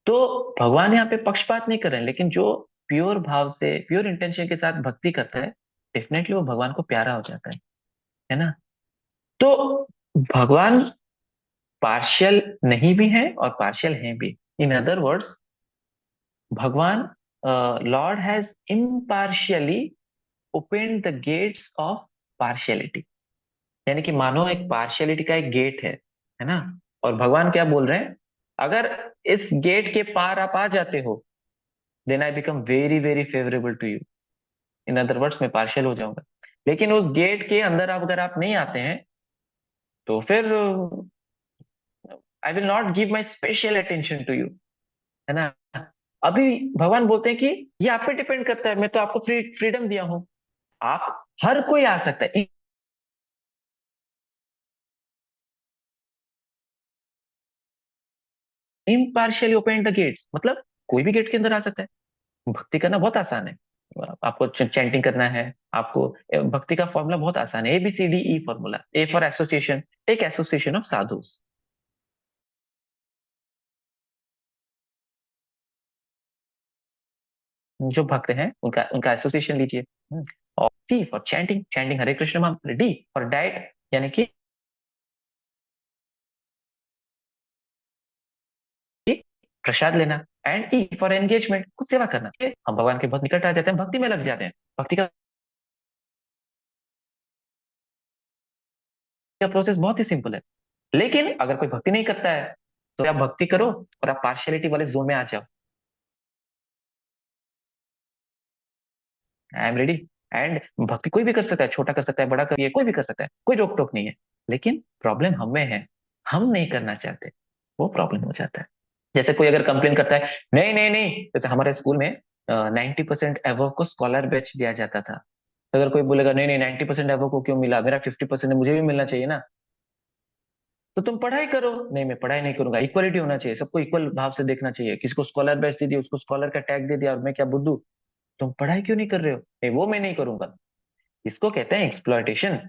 तो भगवान यहाँ पे पक्षपात नहीं कर रहे हैं, लेकिन जो प्योर भाव से, प्योर इंटेंशन के साथ भक्ति करता है, डेफिनेटली वो भगवान को प्यारा हो जाता है ना। तो भगवान पार्शियल नहीं भी है और पार्शियल है भी। इन अदर वर्ड्स, भगवान, Lord has impartially open the gates of partiality. यानी कि मानो एक पार्शियलिटी का एक गेट है ना। और भगवान क्या बोल रहे हैं, अगर इस गेट के पार आप आ जाते हो, then I become very very favourable to you. In other words, मैं पार्शियल हो जाऊंगा। लेकिन उस गेट के अंदर आप अगर आप नहीं आते हैं, तो फिर I will not give my special attention to you, है ना। अभी भगवान बोलते हैं कि ये आप पे डिपेंड करता है, मैं तो आपको फ्रीडम दिया हूं, आप हर कोई आ सकता है। इम्पार्शियली ओपन द गेट्स, मतलब कोई भी गेट के अंदर आ सकता है। भक्ति करना बहुत आसान है। आपको चैंटिंग करना है, आपको भक्ति का फॉर्मूला बहुत आसान है, ABCDE formula. A for association, take association of sadhus. जो भक्त हैं उनका उनका एसोसिएशन लीजिए। और C for chanting, chanting Hare Krishna मंत्र। D फॉर डाइट, यानी कि प्रसाद लेना। एंड E फॉर एंगेजमेंट, कुछ सेवा करना। हम भगवान के बहुत निकट आ जाते हैं, भक्ति में लग जाते हैं। भक्ति का प्रोसेस बहुत ही सिंपल है। लेकिन अगर कोई भक्ति नहीं करता है, तो आप भक्ति करो और आप पार्शियलिटी वाले जोन में आ जाओ। I am ready. एंड भक्ति कोई भी कर सकता है, छोटा कर सकता है, बड़ा कर, कोई भी कर सकता है, कोई रोक टोक नहीं है। लेकिन प्रॉब्लम हम में है, हम नहीं करना चाहते, वो प्रॉब्लम हो जाता है। जैसे कोई अगर कंप्लेन करता है, नहीं नहीं नहीं, जैसे हमारे स्कूल में 90% एवो को स्कॉलर बैच दिया जाता था। तो अगर कोई बोलेगा नहीं नहीं 90% एवो को क्यों मिला, मेरा 50% है, मुझे भी मिलना चाहिए ना, तो तुम पढ़ाई करो। नहीं, मैं पढ़ाई नहीं करूंगा, इक्वलिटी होना चाहिए, सबको इक्वल भाव से देखना चाहिए। किसी को स्कॉलर बैच दे दिया, उसको स्कॉलर का टैग दे दिया, और मैं क्या बुद्धू, तुम पढ़ाई क्यों नहीं कर रहे हो, नहीं वो मैं नहीं करूंगा। इसको कहते हैं एक्सप्लॉयटेशन।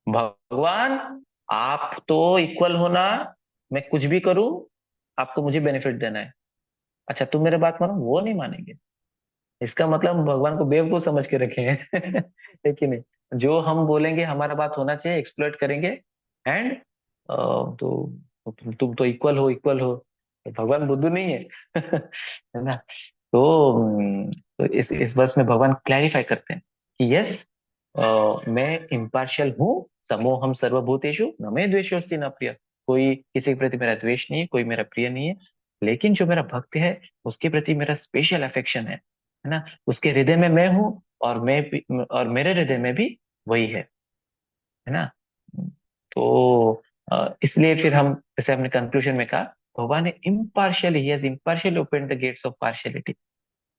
भगवान, आप तो इक्वल होना, मैं कुछ भी करूं, आपको मुझे बेनिफिट देना है। अच्छा तुम मेरे बात मानो, वो नहीं मानेंगे। इसका मतलब हम भगवान को बेवकूफ समझ के रखे हैं। है कि नहीं। जो हम बोलेंगे हमारा बात होना चाहिए, एक्सप्लॉइट करेंगे। एंड तो तुम तो इक्वल हो, इक्वल हो, तो भगवान बुद्धू नहीं है। है ना। तो तो इस वर्ष में भगवान क्लैरिफाई करते हैं कि यस, मैं इम्पार्शियल हूँ। समोहम सर्वभूतेषु न मे द्वेषोस्ति न प्रिय। कोई किसी के प्रति मेरा द्वेष नहीं है, कोई मेरा प्रिय नहीं है। लेकिन जो मेरा भक्त है, उसके प्रति मेरा स्पेशल अफेक्शन है ना। उसके हृदय में मैं हूँ, और मैं भी, और मेरे हृदय में भी वही है ना। तो इसलिए फिर हम, जैसे हमने कंक्लूजन में कहा, भगवान ने impartially, he has impartially open the gates of partiality.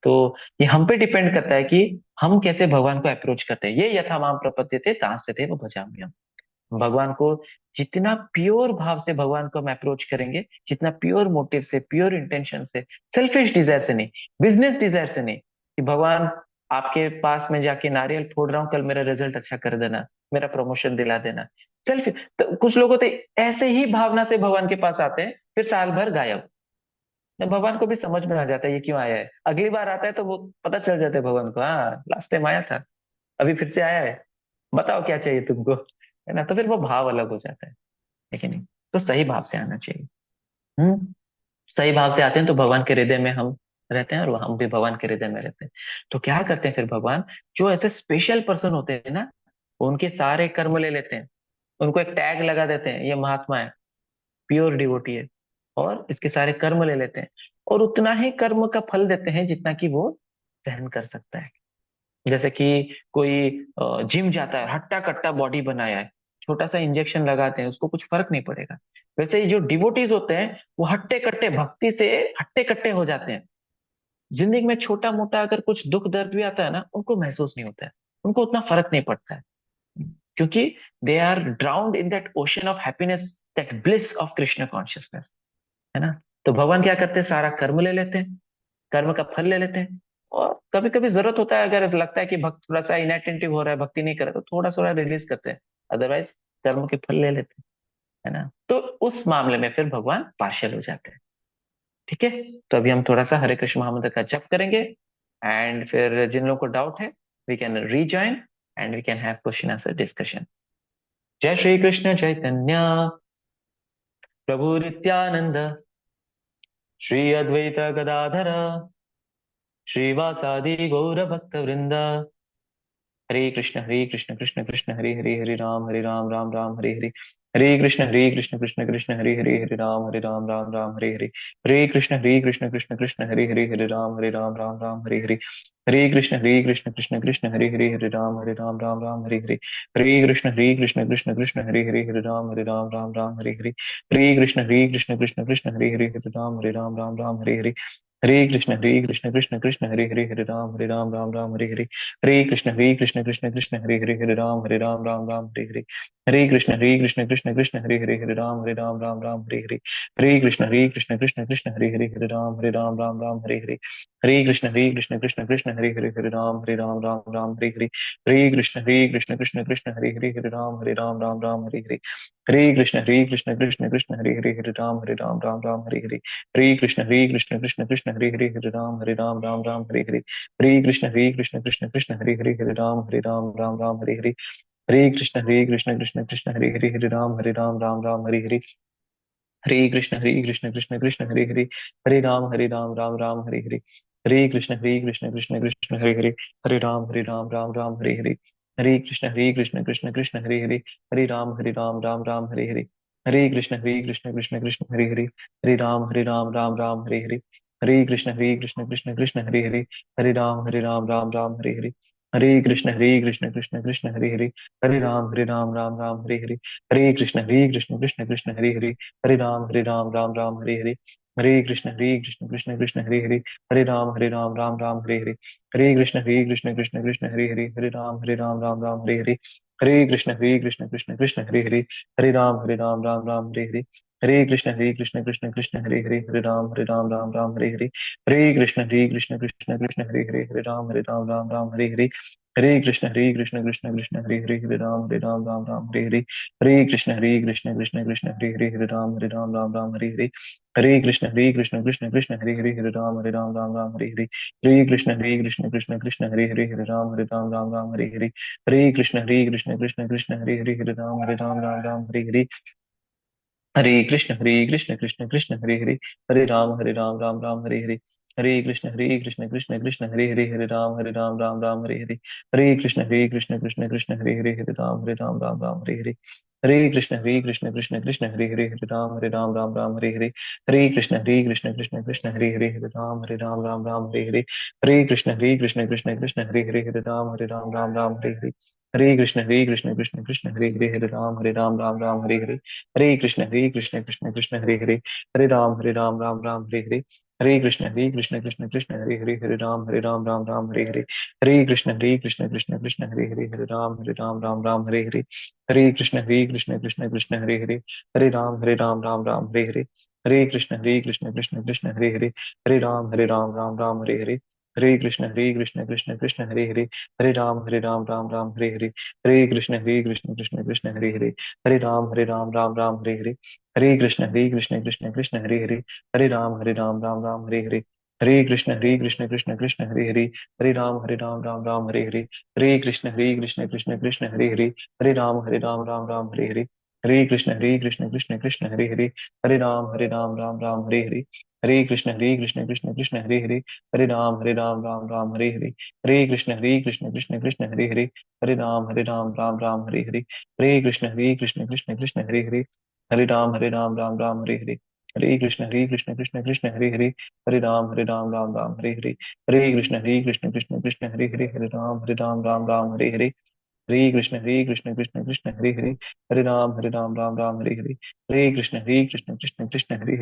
तो ये हम पे डिपेंड करता है कि हम कैसे भगवान को अप्रोच करते हैं। ये यथा माम प्रपद्यते तांस्य ते वो भजाम्यहम्। भगवान को जितना प्योर भाव से भगवान को हम अप्रोच करेंगे, जितना प्योर मोटिव से, प्योर इंटेंशन से, सेल्फिश डिजायर से नहीं, बिजनेस डिजायर से नहीं, कि भगवान आपके पास में जाके नारियल फोड़ रहा हूँ, कल मेरा रिजल्ट अच्छा कर देना, मेरा प्रमोशन दिला देना। सेल्फ, तो कुछ लोग होते ऐसे ही भावना से भगवान के पास आते हैं, फिर साल भर गायब। तो भगवान को भी समझ में आ जाता है ये क्यों आया है। अगली बार आता है तो वो पता चल जाता है भगवान को, हाँ लास्ट टाइम आया था, अभी फिर से आया है, बताओ क्या चाहिए तुमको, है ना। तो फिर वो भाव अलग हो जाता है कि नहीं। तो सही भाव से आना चाहिए। सही भाव से आते हैं तो भगवान के हृदय में हम रहते हैं, और हम भी भगवान के हृदय में रहते हैं। तो क्या करते हैं फिर भगवान, जो ऐसे स्पेशल पर्सन होते हैं ना, उनके सारे कर्म ले लेते हैं, उनको एक टैग लगा देते हैं, ये महात्मा है, प्योर डिवोटी है, और इसके सारे कर्म ले लेते हैं, और उतना ही कर्म का फल देते हैं जितना कि वो सहन कर सकता है। जैसे कि कोई जिम जाता है, हट्टा कट्टा बॉडी बनाया है, छोटा सा इंजेक्शन लगाते हैं, उसको कुछ फर्क नहीं पड़ेगा। वैसे ही जो डिवोटीज होते हैं, वो हट्टे कट्टे भक्ति से हट्टे कट्टे हो जाते हैं, जिंदगी में छोटा मोटा अगर कुछ दुख दर्द भी आता है ना, उनको महसूस नहीं होता है, उनको उतना फर्क नहीं पड़ता है, क्योंकि they are drowned in that ocean of happiness, that bliss of Krishna consciousness, है ना। तो भगवान क्या करते हैं, सारा कर्म ले लेते हैं, कर्म का फल ले लेते हैं। और कभी कभी जरूरत होता है, अगर लगता है कि भक्त थोड़ा सा इनअटेंटिव हो रहा है, भक्ति नहीं कर रहा, तो थोड़ा थोड़ा रिलीज करते हैं, अदरवाइज कर्म के फल ले लेते हैं, है ना। तो उस मामले में फिर भगवान पार्शियल हो जाते हैं। ठीक है। तो अभी हम थोड़ा सा हरे कृष्ण महामंत्र का जप करेंगे, एंड फिर जिन लोगों को डाउट है, we can rejoin and we can have question answer discussion. जय श्री कृष्ण चैतन्य प्रभु नित्यानंद, श्री अद्वैत गदाधर, श्रीवासादि गौर भक्त वृंद। हरे कृष्ण कृष्ण कृष्ण हरे हरे, हरे राम राम राम हरे हरे। हरे कृष्ण कृष्ण कृष्ण हरे राम राम हरे हरे। हरे कृष्ण कृष्ण हरे राम राम हरे हरे। हरे कृष्ण कृष्ण कृष्ण हरे राम राम हरे हरे। हरे कृष्ण कृष्ण हरे राम राम हरे हरे। हरे कृष्ण कृष्ण हरे राम राम हरे हरे। हरे कृष्ण कृष्ण कृष्ण हरे राम राम हरे हरे। हरे कृष्ण कृष्ण कृष्ण हरे राम राम हरे हरे। हरे कृष्ण कृष्ण कृष्ण हरे राम राम हरे हरे। हरे कृष्ण कृष्ण कृष्ण हरे राम राम हरे हरे। हरे कृष्ण कृष्ण कृष्ण हरे राम राम हरे हरे। हरे कृष्ण कृष्ण कृष्ण हरे राम राम हरे हरे। हरे कृष्ण कृष्ण कृष्ण हरे राम राम हरे हरे। हरे कृष्ण कृष्ण कृष्ण हरे राम राम हरे हरे। हरे कृष्ण कृष्ण कृष्ण हरे राम राम हरे हरे। हरे कृष्ण कृष्ण कृष्ण हरे राम राम राम हरे हरे। हरे कृष्ण कृष्ण कृष्ण हरे राम राम हरे हरे। हरे कृष्ण कृष्ण कृष्ण हरे राम राम हरे हरे। हरे कृष्ण कृष्ण कृष्ण हरे राम राम हरे हरे। हरे कृष्ण कृष्ण कृष्ण हरे राम राम हरे हरे। हरे कृष्ण कृष्ण कृष्ण हरे राम राम हरे हरे। हरे कृष्ण कृष्ण कृष्ण हरे राम राम हरे हरे। हरे कृष्ण कृष्ण कृष्ण हरे राम राम हरे हरे। हरे कृष्ण कृष्ण कृष्ण हरे राम राम हरे हरे। हरे कृष्ण कृष्ण कृष्ण हरे राम राम हरे हरे। हरे कृष्ण कृष्ण कृष्ण हरे राम राम हरे हरे। हरे कृष्ण कृष्ण कृष्ण हरे राम राम हरे हरे। हरे कृष्ण कृष्ण कृष्ण हरे राम राम हरे हरे। हरे कृष्ण कृष्ण कृष्ण हरे राम राम हरे हरे। हरे कृष्ण कृष्ण कृष्ण राम राम हरे हरे। हरे कृष्ण कृष्ण कृष्ण राम राम हरे हरे। हरे कृष्ण कृष्ण कृष्ण राम राम हरे हरे। हरे कृष्ण कृष्ण राम राम हरे हरे। हरे कृष्ण कृष्ण कृष्ण हरे राम राम हरे हरे। हरे कृष्ण कृष्ण कृष्ण हरे राम राम हरे हरे। हरे कृष्ण कृष्ण कृष्ण राम राम हरे हरे। हरे कृष्ण कृष्ण कृष्ण राम राम हरे हरे। हरे कृष्ण कृष्ण कृष्ण राम राम हरे हरे। हरे कृष्ण कृष्ण कृष्ण राम राम हरे हरे। हरे कृष्ण कृष्ण कृष्ण हरे राम हरे हरे। हरे कृष्ण कृष्ण हरे राम हरे हरे। हरे कृष्ण कृष्ण कृष्ण हरे राम हरे हरे। हरे कृष्ण कृष्ण कृष्ण हरे राम हरे हरे। हरे कृष्ण कृष्ण कृष्ण हरे राम हरे हरे। हरे कृष्ण कृष्ण कृष्ण हरे राम हरे हरे। हरे कृष्ण कृष्ण कृष्ण हरे राम हरे हरे। हरे कृष्ण कृष्ण कृष्ण हरे राम हरे हरे। हरे कृष्ण कृष्ण कृष्ण हरे राम हरे हरे। हरे कृष्ण कृष्ण कृष्ण हरे राम हरे हरे। हरे कृष्ण कृष्ण कृष्ण हरे राम हरे हरे। हरे कृष्ण कृष्ण कृष्ण हरे राम हरे हरे। हरे कृष्ण कृष्ण कृष्ण हरे कृष्ण कृष्ण कृष्ण हरे राम हरे हरे। हरे कृष्ण कृष्ण कृष्ण हरे राम हरे हरे। हरे कृष्ण कृष्ण कृष्ण हरे कृष्ण कृष्ण राम हरे हरे। हरे कृष्ण कृष्ण कृष्ण हरे राम हरे हरे। हरे कृष्ण कृष्ण कृष्ण हरे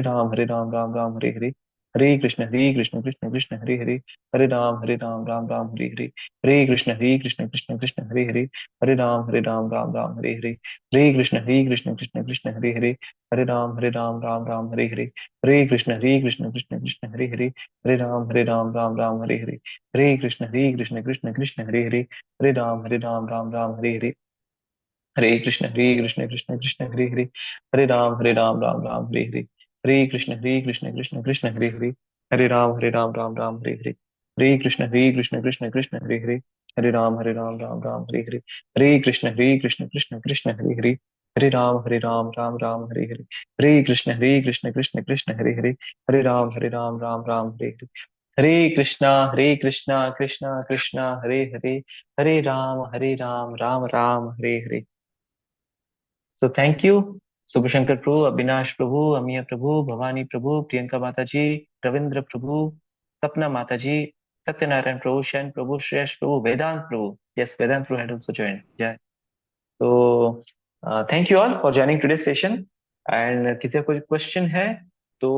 राम हरे राम राम हरे हरे। हरे कृष्ण कृष्ण कृष्ण हरे हरे, हरे राम राम राम हरे हरे, हरे कृष्ण कृष्ण कृष्ण हरे हरे, हरे राम राम राम हरे हरे, हरे कृष्ण कृष्ण कृष्ण हरे हरे, हरे राम राम राम हरे हरे, हरे कृष्ण कृष्ण कृष्ण हरे हरे, हरे राम राम राम हरे हरे, हरे कृष्ण कृष्ण कृष्ण हरे हरे, हरे राम राम राम हरे हरे, हरे कृष्ण कृष्ण कृष्ण हरे हरे, हरे राम राम राम हरे हरे, हरे कृष्ण कृष्ण कृष्ण हरे हरे, हरे राम राम राम हरे हरे, हरे कृष्ण कृष्ण कृष्ण हरे हरे, हरे राम राम राम हरे हरे, हरे कृष्ण कृष्ण कृष्ण हरे हरे, हरे राम राम राम हरे हरे, हरे कृष्ण कृष्ण कृष्ण हरे हरे, हरे राम राम राम हरे हरे, हरे कृष्णा कृष्णा कृष्णा हरे हरे, हरे Ram Ram Ram Hare Hare. So thank you, Subhashankar Prabhu, Abhinash Prabhu, Amiya Prabhu, Bhavani Prabhu, Priyanka Mataji, Ravindra Prabhu, Sapna Mataji, Satyanarayan Prabhu, Shan Prabhu, Shreyash Prabhu, Vedant Prabhu. Yes, Vedant Prabhu had also joined. Yeah. So thank you all for joining today's session. And किसी का कोई question है तो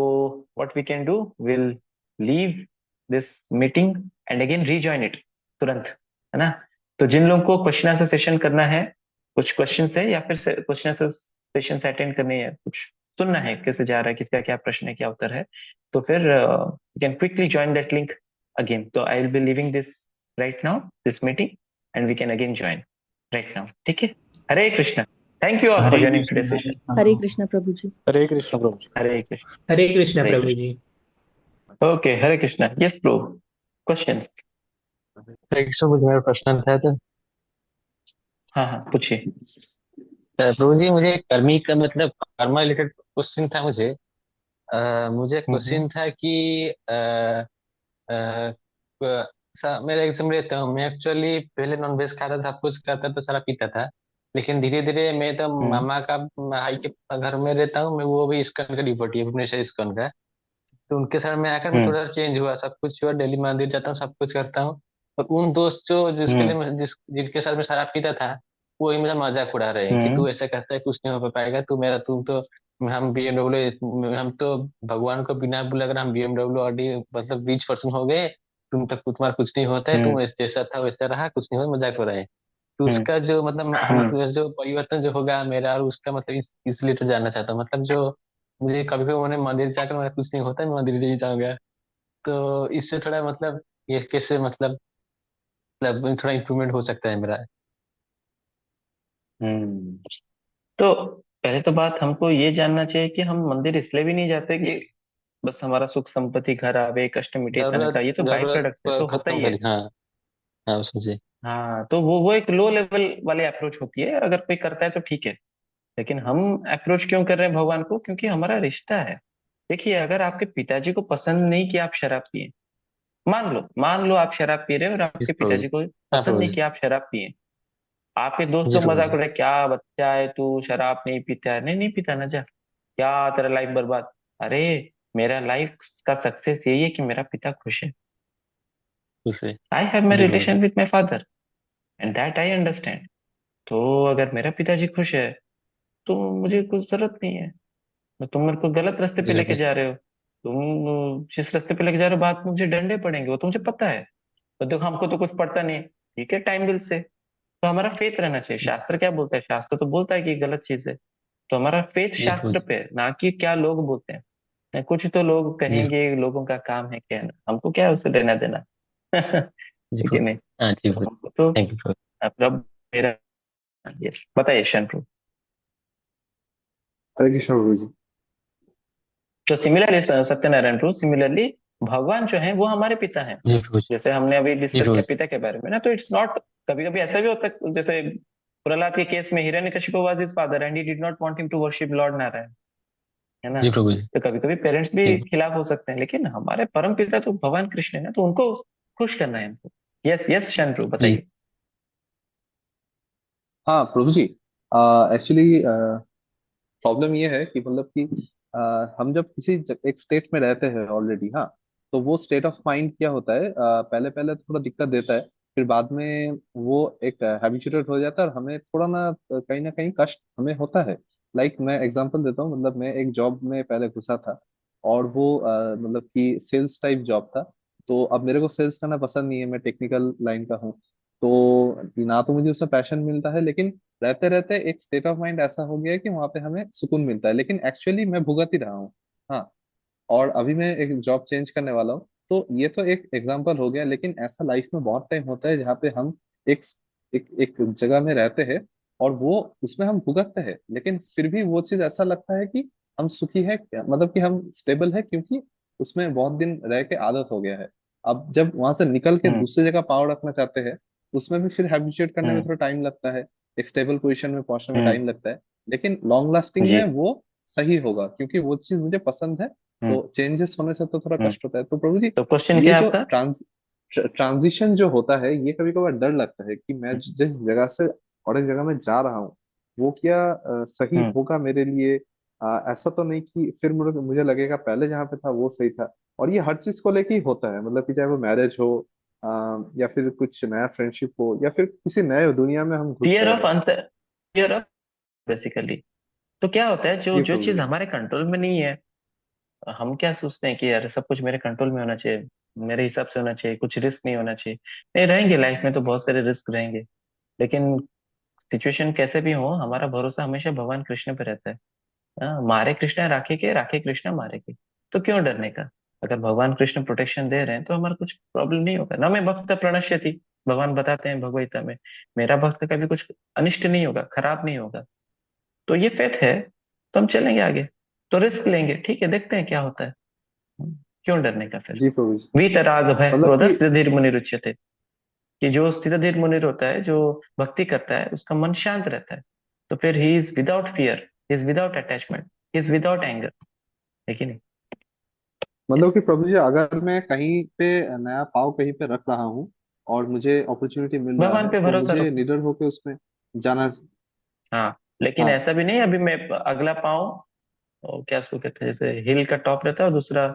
what we can do, we'll leave this meeting and again rejoin it तुरंत, है ना. तो जिन लोगों को क्वेश्चन आंसर सेशन करना है, कुछ क्वेश्चन है या फिर क्वेश्चन आंसर सेशन अटेंड करने है, कुछ सुनना है कैसे जा रहा है, किसका क्या प्रश्न है, क्या उत्तर है, तो फिर you can quickly join that link again. तो I will be living this right now, this meeting, and we can again join right now. ठीक है. Hare Krishna. Thank you all for Hare joining today Krishna session. Hare Krishna प्रभु जी। हरे कृष्ण प्रभु जी। हरे कृष्ण. हरे कृष्ण हरे प्रभु कृष्ण. जी। Okay, Hare Krishna. Yes bro, questions. Hare Krishna, मुझे मेरा प्रश्न था तो हाँ हाँ, पूछिए. प्रभु जी, मुझे कर्मी का मतलब कर्मा रिलेटेड क्वेश्चन था मुझे. मुझे हम्म. क्वेश्चन था कि अ, मेरा एग्जाम लेता हूँ मैं. एक्चुअली पहले नॉन वेज खाता था, सब कुछ करता था, सारा पीता था. लेकिन धीरे धीरे मैं तो हम्म. मामा का भाई के घर में रहता हूँ मैं, वो भी इस्कॉन का डिवोटी है, भुवनेश्वर इस्कॉन का. तो उनके साथ में आकर मैं हम्म. थोड़ा चेंज हुआ, सब कुछ हुआ, डेली मंदिर जाता हूँ, सब कुछ करता हूँ. और उन दोस्त जो जिसके लिए हम्म. जिनके साथ मैं शराब पीता था, वो ही मेरा मजाक उड़ा रहे हैं कि हम्म. तू ऐसा करता है, कुछ नहीं हो पाएगा, तुम तो हम बीएमडब्ल्यू, हम तो भगवान को बिना बुलाए अगर हम बीएमडब्ल्यू ऑडी मतलब रिच पर्सन हो गए, तुम तक तुम्हारा कुछ नहीं होता है, तुम हम्म. जैसा था वैसा रहा, कुछ नहीं हो, मजाक हो रहा है. तो हम्म. उसका जो मतलब हम हम्म. जो परिवर्तन जो होगा मेरा और उसका मतलब इसलिए तो जानना चाहता हूँ. मतलब जो मुझे कभी कभी मैंने मंदिर जाकर मेरा कुछ नहीं होता, मैं मंदिर नहीं जाऊंगा. तो इससे थोड़ा मतलब ये कैसे मतलब थोड़ा इम्प्रूवमेंट हो सकता है मेरा. हम्म. तो पहले तो बात हमको ये जानना चाहिए कि हम मंदिर इसलिए भी नहीं जाते कि बस हमारा सुख संपत्ति घर आवे, कष्ट मिटे, तन का, जरूरत ये तो बाई जरूरत प्रोडक्ट है, तो होता खत्म ही है. करी, हाँ. हाँ समझे. हाँ, तो वो एक लो लेवल वाली अप्रोच होती है, अगर कोई करता है तो ठीक है. लेकिन हम अप्रोच क्यों कर रहे हैं भगवान को? क्योंकि हमारा रिश्ता है. देखिए, अगर आपके पिताजी को पसंद नहीं कि आप शराब पिए, मान लो आप शराब पी रहे हो और जी आपके प्रभु जी. पिताजी को हाँ पसंद प्रभु नहीं जी. कि आप शराब पिए. आपके दोस्त जी लोग प्रभु मजाक जी. उड़ाए, क्या बच्चा है तू, शराब नहीं पीता है? नहीं, नहीं पीता ना जा, क्या तेरा लाइफ बर्बाद. अरे, मेरा लाइफ का सक्सेस यही है कि मेरा पिता खुश है. दूसरे. आई हैव माई जी प्रभु जी. Relation with my father and that I understand. तो अगर मेरा पिताजी खुश है तो मुझे कुछ जरूरत नहीं है. तो तुम मेरे को गलत रास्ते पे जी लेके प्रभु जा रहे हो. तुम जिस रास्ते पे लेके जा रहे हो, बाद में मुझे डंडे पड़ेंगे, वो तो मुझे पता है. तो देखो, हमको तो कुछ पड़ता नहीं है, ठीक है, टाइम दिल से. तो हमारा फेथ रहना चाहिए. जी. शास्त्र क्या बोलता है? शास्त्र तो बोलता है कि ये गलत चीज है. तो हमारा फेथ जी प्रभु शास्त्र जी. पे है, ना कि क्या लोग बोलते हैं. कुछ तो लोग जी. कहेंगे, लोगों का काम है कहना, हमको क्या है उससे लेना देना. जी ठीक है प्रभु. नहीं. हाँ जी तो प्रभु. हमको तो थैंक यू प्रभु. अपना मेरा. यस, बताइए शन. हरे कृष्ण प्रभु जी। तो सिमिलरली सत्यनारायण प्रभु, सिमिलरली भगवान जो है वो हमारे पिता हैं. जी प्रभु जी. जैसे हमने अभी जी डिस्कस प्रभु किया जी. पिता के बारे में ना, तो इट्स नॉट. कभी कभी ऐसा भी होता है, जैसे प्रहलाद के केस में Hiranyakashipu was his father and he did not want him to worship lord Narayan, है ना. जी प्रभु जी. तो कभी कभी पेरेंट्स भी जी. खिलाफ हो सकते हैं, लेकिन हमारे परम पिता तो भगवान कृष्ण है ना, तो उनको खुश करना है हमको. यस यस शन प्रभु, जी. बताइए. हाँ प्रभु जी, एक्चुअली प्रॉब्लम ये है कि मतलब कि हम जब एक स्टेट में रहते हैं ऑलरेडी, हाँ, तो वो स्टेट ऑफ माइंड क्या होता है, पहले पहले थोड़ा दिक्कत देता है, फिर बाद में वो एक हैबिचुएटेड हो जाता है और हमें थोड़ा ना कहीं कष्ट हमें होता है. लाइक मैं एग्जांपल देता हूँ, मतलब मैं एक जॉब में पहले घुसा था और वो मतलब कि सेल्स टाइप जॉब था। तो अब मेरे को सेल्स करना पसंद नहीं है, मैं टेक्निकल लाइन का हूँ। तो ना तो मुझे उसमें पैशन मिलता है, लेकिन रहते रहते एक स्टेट ऑफ माइंड ऐसा हो गया है कि वहां पे हमें सुकून मिलता है, लेकिन एक्चुअली मैं भुगत ही रहा हूँ। हाँ। और अभी मैं एक जॉब चेंज करने वाला हूँ। तो ये तो एक एग्जांपल हो गया, लेकिन ऐसा लाइफ में बहुत टाइम होता है जहाँ पे हम एक एक जगह में रहते हैं, और वो उसमें हम भुगतते हैं, लेकिन फिर भी वो चीज ऐसा लगता है कि हम सुखी है, मतलब कि हम स्टेबल है, क्योंकि उसमें बहुत दिन रह के आदत हो गया है। अब जब वहां से निकल के हम्म। दूसरी जगह पावर रखना चाहते हैं, उसमें भी फिर हैबिचुएट करने में हम्म। थोड़ा टाइम लगता है, एक स्टेबल पोजीशन में पहुंचने में हम्म। टाइम लगता है। लेकिन लॉन्ग लास्टिंग जी। में वो सही होगा, क्योंकि वो चीज मुझे पसंद है। हम्म। तो चेंजेस होने से तो थोड़ा हम्म। कष्ट होता है, तो प्रभु जी तो क्वेश्चन ये क्या है जो आपका? ट्रांजिशन जो होता है, ये कभी कभार डर लगता है कि मैं जिस जगह से और एक जगह में जा रहा हूँ, वो क्या सही हम्म। होगा मेरे लिए। ऐसा तो नहीं कि फिर मुझे मुझे लगेगा पहले जहाँ पे था वो सही था। और ये हर चीज को लेके ही होता है, मतलब कि चाहे वो मैरिज हो, या फिर कुछ नया फ्रेंडशिप हो, या फिर किसी नए दुनिया में हम घुस फियर रहे ऑफ हैं। Answer, fear of, basically. तो क्या होता है, जो जी जो प्रभु चीज जी। हमारे कंट्रोल में नहीं है, हम क्या सोचते हैं कि यार सब कुछ मेरे कंट्रोल में होना चाहिए, मेरे हिसाब से होना चाहिए, कुछ रिस्क नहीं होना चाहिए। नहीं, रहेंगे लाइफ में तो बहुत सारे रिस्क रहेंगे, लेकिन सिचुएशन कैसे भी हो, हमारा भरोसा हमेशा भगवान कृष्ण पे रहता है। हाँ, मारे कृष्ण राखे के, राखे कृष्ण मारे के। तो क्यों डरने का? अगर भगवान कृष्ण प्रोटेक्शन दे रहे हैं तो हमारा कुछ प्रॉब्लम नहीं होगा ना। मैं भक्त प्रणश्यति, भगवान बताते हैं भगवत में, मेरा भक्त का भी कुछ अनिष्ट नहीं होगा, खराब नहीं होगा। तो ये फेथ है, तो हम चलेंगे आगे। तो रिस्क लेंगे, ठीक है, देखते हैं क्या होता है। क्यों डरने का फिर? जी प्रभु जी। वीतराग भय मतलब क्रोध कि स्थिर धीर मुनि रुच्यते। कि जो स्थिर धीर मुनि होता है, जो भक्ति करता है, उसका मन शांत रहता है। तो फिर he is without fear, he is without attachment, he is without anger. है कि नहीं? मतलब Yes. कि प्रभु जी, अगर मैं कहीं पे नया पाव कहीं पे रख रहा हूँ और मुझे अपॉर्चुनिटी मिल रहा भगवान है, पे तो भरोसा मुझे रखो। निडर होके उसमें जाना। हाँ, लेकिन हाँ। ऐसा भी नहीं अभी मैं अगला पाऊं, और क्या उसको कहते हैं, जैसे हिल का टॉप रहता है और दूसरा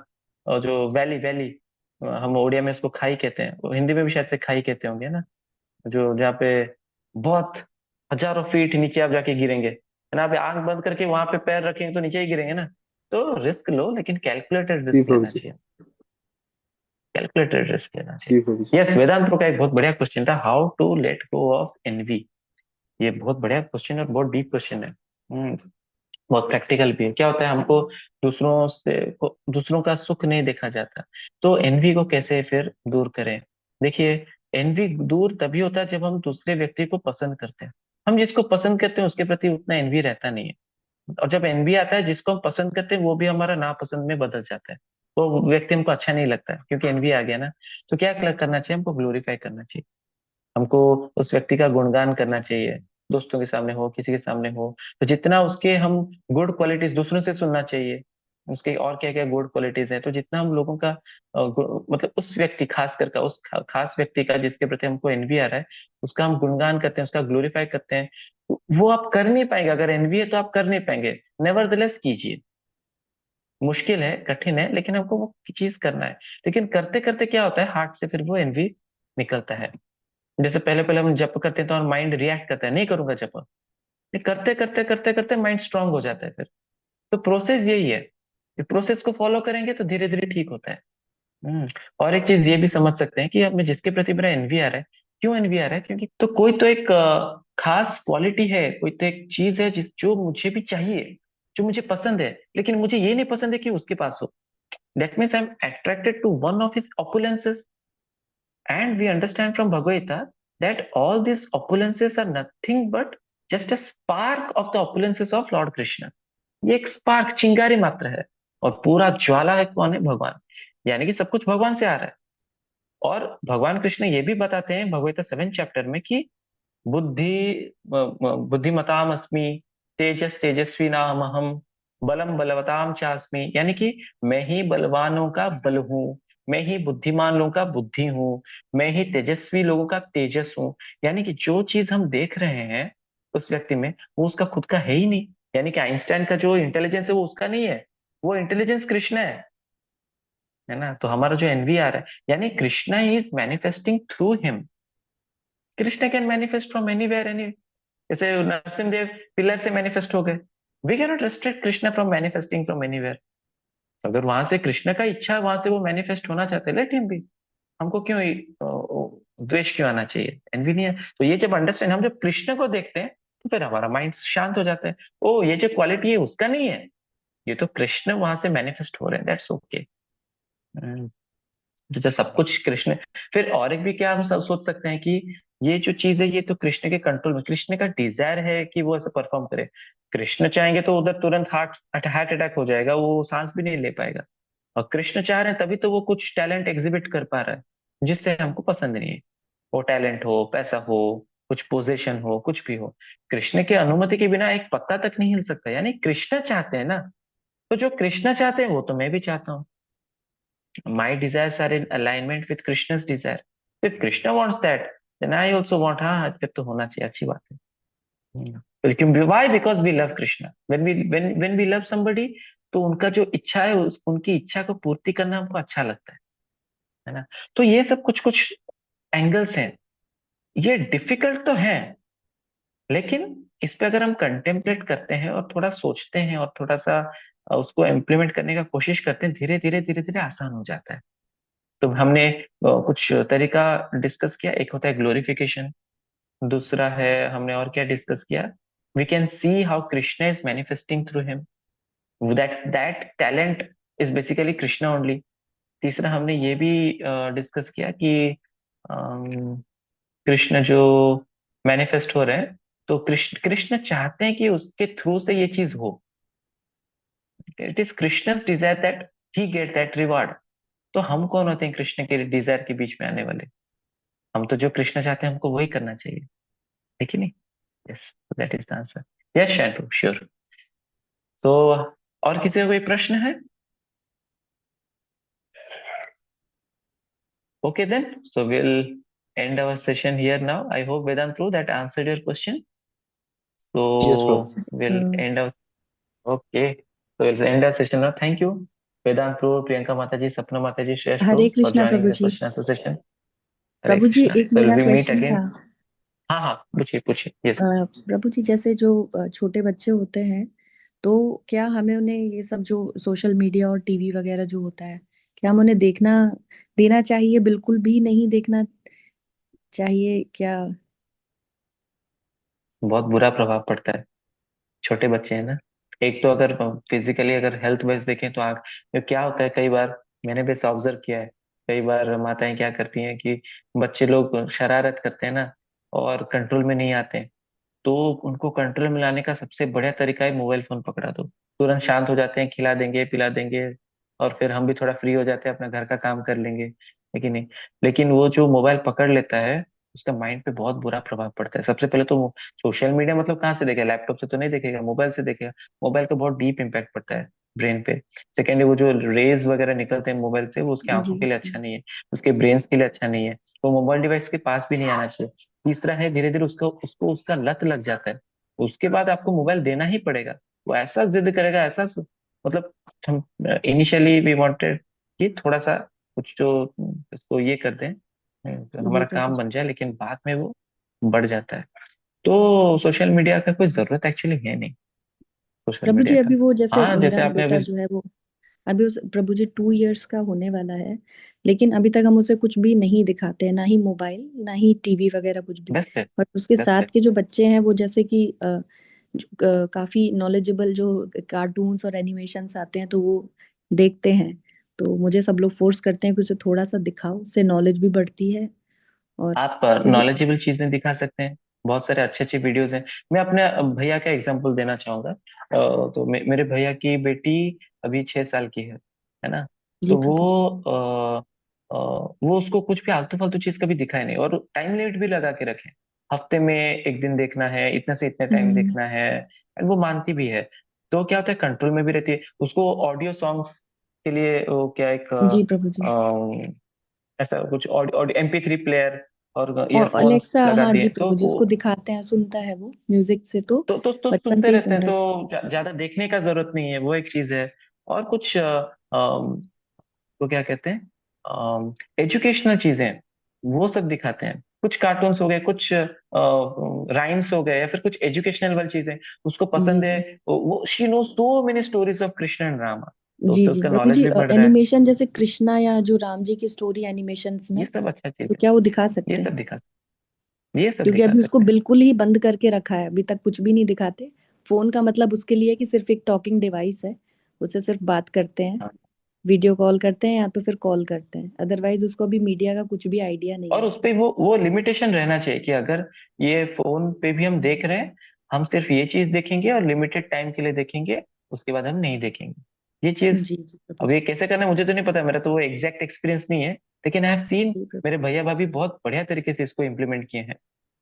जो वैली वैली, हम उड़िया में इसको खाई कहते हैं, वो हिंदी में भी शायद से खाई कहते होंगे ना, जो जहाँ पे बहुत हजारों फीट नीचे आप जाके गिरेंगे, है ना। आप आंख बंद करके वहां पे पैर रखेंगे तो नीचे ही गिरेंगे ना। तो रिस्क लो, लेकिन कैलकुलेटेड जी रिस्क प्रभु लेना जी। चाहिए, कैलकुलेटेड रिस्क लेना जी प्रभु जी। चाहिए। यस, वेदांत का एक बहुत बढ़िया क्वेश्चन था, how to let go of envy. ये बहुत बढ़िया क्वेश्चन है और बहुत डीप क्वेश्चन है। बहुत प्रैक्टिकल भी है। क्या होता है, हमको दूसरों का सुख नहीं देखा जाता, तो एनवी को कैसे फिर दूर करें? देखिए, एनवी दूर तभी होता है जब हम दूसरे व्यक्ति को पसंद करते हैं। हम जिसको पसंद करते हैं उसके प्रति उतना एनवी रहता नहीं है। और जब एनवी आता है, जिसको हम पसंद करते हैं वो भी हमारा नापसंद में बदल जाता है। वो व्यक्ति हमको अच्छा नहीं लगता है, क्योंकि एनवी आ गया ना। तो क्या करना चाहिए, हमको ग्लोरीफाई करना चाहिए, हमको उस व्यक्ति का गुणगान करना चाहिए। दोस्तों के सामने हो, किसी के सामने हो, तो जितना उसके हम गुड क्वालिटीज दूसरों से सुनना चाहिए, उसके और क्या क्या गुड क्वालिटीज है, तो जितना हम लोगों का मतलब उस व्यक्ति खास कर का उस खास व्यक्ति का जिसके प्रति हमको एनवी आ रहा है, उसका हम गुणगान करते हैं, उसका ग्लोरीफाई करते हैं। वो आप कर नहीं पाएंगे, अगर एनवी है तो आप कर नहीं पाएंगे। नेवरदलेस कीजिए, मुश्किल है, कठिन है, लेकिन हमको वो चीज करना है। लेकिन करते करते क्या होता है, हार्ट से फिर वो एनवी निकलता है। जैसे पहले पहले हम जप करते हैं तो हमारा माइंड रिएक्ट करता है, नहीं करूंगा जप। ये करते करते करते करते माइंड स्ट्रांग हो जाता है फिर। तो प्रोसेस यही है, कि प्रोसेस को फॉलो करेंगे तो धीरे धीरे ठीक होता है। हम्म। और एक चीज ये भी समझ सकते हैं कि हमें जिसके प्रति मेरा एनवी आ रहा है, क्यों एनवी आ रहा है, क्योंकि तो कोई तो एक खास क्वालिटी है, कोई तो एक चीज है जिस जो मुझे भी चाहिए, जो मुझे पसंद है, लेकिन मुझे ये नहीं पसंद है कि उसके पास हो। That means I am attracted to one of his opulences. And we understand from Bhagavad Gita that all these opulences are nothing but just a spark of the opulences of Lord Krishna. ये एक spark, चिंगारी मात्र है, और पूरा ज्वाला है कौन है, भगवान। यानी कि सब कुछ भगवान से आ रहा है। और भगवान कृष्ण ये भी बताते हैं भगवत गीता 7 चैप्टर में कि बुद्धिमताम अस्मि, तेजस तेजस्वी नाम हम, बलम बलवताम चास्मि। यानी कि मैं ही बलवानों का बल हूँ, मैं ही बुद्धिमान लोगों का बुद्धि हूँ, मैं ही तेजस्वी लोगों का तेजस हूँ। यानी कि जो चीज हम देख रहे हैं उस व्यक्ति में, वो उसका खुद का है ही नहीं। यानी कि आइंस्टाइन का जो इंटेलिजेंस है वो उसका नहीं है, वो इंटेलिजेंस कृष्ण है ना। तो हमारा जो एनवीआर है, यानी Krishna is manifesting through him. Krishna can manifest from anywhere any. जैसे नरसिंहदेव पिलर से मैनिफेस्ट हो गए, we can not restrict Krishna from manifesting from anywhere. अगर वहां से कृष्ण का इच्छा वहां से वो मैनिफेस्ट होना चाहते हैं, लेट हिम भी। हमको क्यों द्वेष क्यों आना चाहिए, एनवी नहीं है। तो ये जब अंडरस्टैंड, हम जब कृष्ण को देखते हैं तो फिर हमारा माइंड शांत हो जाता है। ओ, ये जो क्वालिटी है उसका नहीं है, ये तो कृष्ण वहां से मैनिफेस्ट हो रहे हैं, दैट्स ओके। तो सब कुछ कृष्ण। फिर और एक भी क्या हम सब सोच सकते हैं कि ये जो चीज है ये तो कृष्ण के कंट्रोल में, कृष्ण का डिजायर है कि वो ऐसे परफॉर्म करे। कृष्ण चाहेंगे तो उधर तुरंत हार्ट हार्ट अटैक हो जाएगा, वो सांस भी नहीं ले पाएगा। और कृष्ण चाह रहे हैं तभी तो वो कुछ टैलेंट एग्जिबिट कर पा रहा है जिससे हमको पसंद नहीं है। वो टैलेंट हो, पैसा हो, कुछ पोजीशन हो, कुछ भी हो, कृष्ण की अनुमति के बिना एक पत्ता तक नहीं हिल सकता। यानी कृष्ण चाहते हैं ना, तो जो कृष्ण चाहते हैं वो तो मैं भी चाहता हूँ। My desires are in alignment with Krishna's desire. If Krishna wants that, then I also want. हाँ, फिर तो होना चाहिए, अच्छी बात है। लेकिन why? Because we love Krishna. When we love somebody, तो उनका जो इच्छा है उनकी इच्छा को पूर्ति करना हमको अच्छा लगता है ना। तो ये सब कुछ कुछ एंगल्स हैं। ये डिफिकल्ट तो है, लेकिन इस पे अगर हम कंटेम्पलेट करते हैं और थोड़ा सोचते हैं और थोड़ा सा उसको इम्प्लीमेंट करने का कोशिश करते हैं, धीरे धीरे आसान हो जाता है। तो हमने कुछ तरीका डिस्कस किया। एक होता है ग्लोरिफिकेशन, दूसरा है हमने और क्या डिस्कस किया, we can see how Krishna is manifesting through him, that talent is basically Krishna only. तीसरा हमने ये भी डिस्कस किया कि अम, कृष्ण जो मैनिफेस्ट हो रहे हैं, तो कृष्ण कृष्ण चाहते हैं कि उसके थ्रू से ये चीज हो। It is Krishna's desire that he get that reward. तो हम कौन होते हैं कृष्ण के डिजायर के बीच में आने वाले? हम तो जो कृष्ण चाहते हैं हमको वही करना चाहिए, है कि नहीं? Yes, that is the answer. Yes Shantu, sure. तो और किसी का कोई प्रश्न है? Okay then, so will end our session here now. I hope Vedant Pro that answered your question. Yes, bro. So we'll Uh, end our, okay, so we'll end our session now. Thank you Vedant Pro, Priyanka Mataji, Sapna Mataji, Shresh Hare Pro for Krishna joining प्रभु the जी। question answer session. Hare प्रभु जी, Krishna. एक So मेरा we'll meet question था। again. हाँ हाँ, पूछिए पूछिए, यस। प्रभु जी, जैसे जो छोटे बच्चे होते हैं, तो क्या हमें उन्हें ये सब जो सोशल मीडिया और टीवी वगैरह जो होता है, क्या हम उन्हें देखना देना चाहिए, बिल्कुल भी नहीं देखना चाहिए क्या? बहुत बुरा प्रभाव पड़ता है, छोटे बच्चे हैं ना। एक तो अगर फिजिकली अगर हेल्थ वाइज देखें तो आँख, ये क्या होता है कई बार, मैंने भी ऑब्जर्व किया है। कई बार माताएं क्या करती हैं कि बच्चे लोग शरारत करते हैं ना और कंट्रोल में नहीं आते हैं, तो उनको कंट्रोल में लाने का सबसे बढ़िया तरीका है मोबाइल फोन पकड़ा दो, तुरंत शांत हो जाते हैं, खिला देंगे पिला देंगे, और फिर हम भी थोड़ा फ्री हो जाते हैं, अपना घर का काम कर लेंगे, लेकिन नहीं। लेकिन वो जो मोबाइल पकड़ लेता है उसका माइंड पे बहुत बुरा प्रभाव पड़ता है। सबसे पहले तो सोशल मीडिया मतलब कहाँ से देखेगा, लैपटॉप से तो नहीं देखेगा, मोबाइल से देखेगा। मोबाइल का बहुत डीप इम्पैक्ट पड़ता है ब्रेन पे। सेकेंडली वो जो रेज वगैरह निकलते हैं मोबाइल से, वो उसकी जी। आंखों के लिए अच्छा नहीं है, उसके ब्रेन के लिए अच्छा नहीं है, तो मोबाइल डिवाइस के पास भी नहीं आना चाहिए। तीसरा है, धीरे धीरे उसको उसको उसका लत लग जाता है, उसके बाद आपको मोबाइल देना ही पड़ेगा। वो ऐसा जिद करेगा, मतलब हम इनिशियली वी वांटेड कि थोड़ा सा कुछ जो इसको ये कर दें, तो जी हमारा प्रभु काम जी। बन जाए, लेकिन बाद में वो बढ़ जाता है। तो सोशल मीडिया का कोई जरूरत एक्चुअली है नहीं, सोशल प्रभु मीडिया जी, का। अभी वो जैसे हाँ, जैसे मेरा आपने बेटा अभी, जो है वो अभी उस प्रभु जी 2 इयर्स का होने वाला है, लेकिन अभी तक हम उसे कुछ भी नहीं दिखाते हैं, ना ही मोबाइल ना ही टीवी वगैरह कुछ भी। बेस्ट है, और उसके बेस्ट साथ है। के जो बच्चे हैं वो जैसे कि काफी नॉलेजेबल जो कार्टून्स और एनिमेशंस आते हैं तो वो देखते हैं। तो मुझे सब लोग फोर्स करते हैं कि उसे थोड़ा सा दिखाओ, उससे नॉलेज भी बढ़ती है। और आप मुझे नॉलेजेबल चीजें दिखा सकते हैं, बहुत सारे अच्छे अच्छे वीडियोस हैं। मैं अपने भैया का एग्जांपल देना चाहूंगा। तो मेरे भैया की बेटी अभी 6 साल की है ना। जी तो प्रभु जी। वो उसको कुछ भी आलतू फालतू चीज कभी दिखाए नहीं, और टाइम लिमिट भी लगा के रखे, हफ्ते में एक दिन देखना है, इतने से इतने टाइम हम्म। देखना है, और वो मानती भी है। तो क्या होता है, कंट्रोल में भी रहती है। उसको ऑडियो सॉन्ग्स के लिए वो क्या एक जी प्रभु जी। ऐसा कुछ ऑडियो ऑडियो MP3 प्लेयर और और ईयरफोन्स अलेक्सा, लगा हाँ दिए, जी प्रभु जी, उसको दिखाते हैं, सुनता है वो म्यूजिक से, तो तो बचपन सुनते से ही रहते सुन हैं, रहा है। तो ज्यादा देखने का जरूरत नहीं है, वो एक चीज है। और कुछ तो क्या कहते हैं, एजुकेशनल चीजें वो सब दिखाते हैं। कुछ कार्टून्स हो गए, कुछ राइम्स हो गए, या फिर कुछ एजुकेशनल वाली चीजें उसको जी पसंद है। प्रभु। वो she knows so many stories of Krishna and Rama. तो जी उससे जी उसका प्रभु नॉलेज जी, भी बढ़ रहा है। एनिमेशन जैसे कृष्णा या जो राम जी की स्टोरी एनिमेशंस ये में, सब अच्छा चीज तो है। क्या वो दिखा ये सकते हैं? सब दिखा ये सब क्योंकि दिखा अभी उसको सकते हैं। बिल्कुल ही बंद करके रखा है, अभी तक कुछ भी नहीं दिखाते। फोन का मतलब उसके लिए कि सिर्फ एक टॉकिंग डिवाइस है, उससे सिर्फ बात करते हैं, हाँ। वीडियो कॉल करते हैं या तो फिर कॉल करते हैं, अदरवाइज उसको अभी मीडिया का कुछ भी आइडिया नहीं और है। उस पे वो लिमिटेशन रहना चाहिए कि अगर ये फोन पे भी हम देख रहे हैं, हम सिर्फ ये चीज देखेंगे और लिमिटेड टाइम के लिए देखेंगे, उसके बाद हम नहीं देखेंगे। ये चीज जी जी प्रभु अब जी। ये कैसे करना है मुझे तो नहीं पता, मेरा तो वो एग्जैक्ट एक्सपीरियंस नहीं है, लेकिन आई हैव सीन जी प्रभु मेरे जी। भैया भाभी बहुत बढ़िया तरीके से इसको इम्प्लीमेंट किए हैं।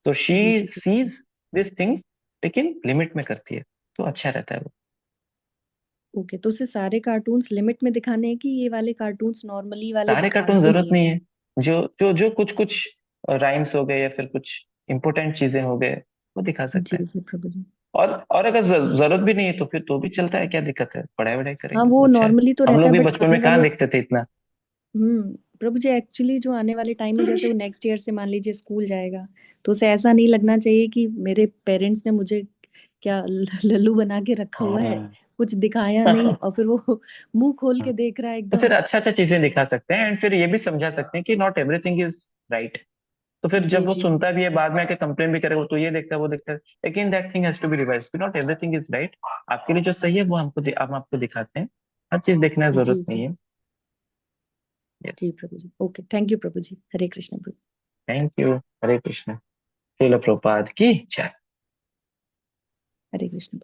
तो शी जी जी प्रभु जी। सीज दिस थिंग्स, लेकिन लिमिट में करती है, तो अच्छा रहता है वो। ओके, तो उसे सारे कार्टून्स लिमिट में दिखाने हैं कि ये वाले कार्टून्स नॉर्मली वाले सारे कार्टून दिखाने जरूरत नहीं है? नहीं है। जो जो जो कुछ कुछ राइम्स हो गए या फिर कुछ इंपॉर्टेंट चीजें हो गए, वो दिखा सकता जी है। जी प्रभु जी। और अगर जरूरत भी नहीं है तो फिर तो भी चलता है, क्या दिक्कत है, पढ़ाई वढ़ाई हाँ, करेंगे तो वो अच्छा है। नॉर्मली तो हम रहता लोग है, भी बट बचपन अभी में कहाँ वाले, देखते थे इतना। प्रभु जी एक्चुअली जो आने वाले टाइम में जैसे वो नेक्स्ट ईयर से मान लीजिए स्कूल जाएगा, तो उसे ऐसा नहीं लगना चाहिए कि मेरे पेरेंट्स ने मुझे क्या लल्लू बना के रखा हुआ है, हाँ। कुछ दिखाया नहीं और फिर वो मुंह खोल के देख रहा है तो फिर एकदम। अच्छा अच्छा चीजें दिखा सकते हैं, एंड फिर ये भी समझा सकते हैं कि नॉट एवरीथिंग इज राइट। तो फिर जी जब वो जी सुनता भी है बाद में आके कंप्लेन भी करेगा, वो तो ये देखता है वो देखता है, लेकिन that thing has to be revise, not everything is right. आपके लिए जो सही है वो हम आपको दिखाते हैं, हर चीज देखने की जी जरूरत जी। नहीं है। यस। जी प्रभु जी, ओके, थैंक यू प्रभु जी, हरे कृष्ण प्रभु। Thank you. हरे कृष्ण। श्रील प्रभुपाद की जय। हरे कृष्ण।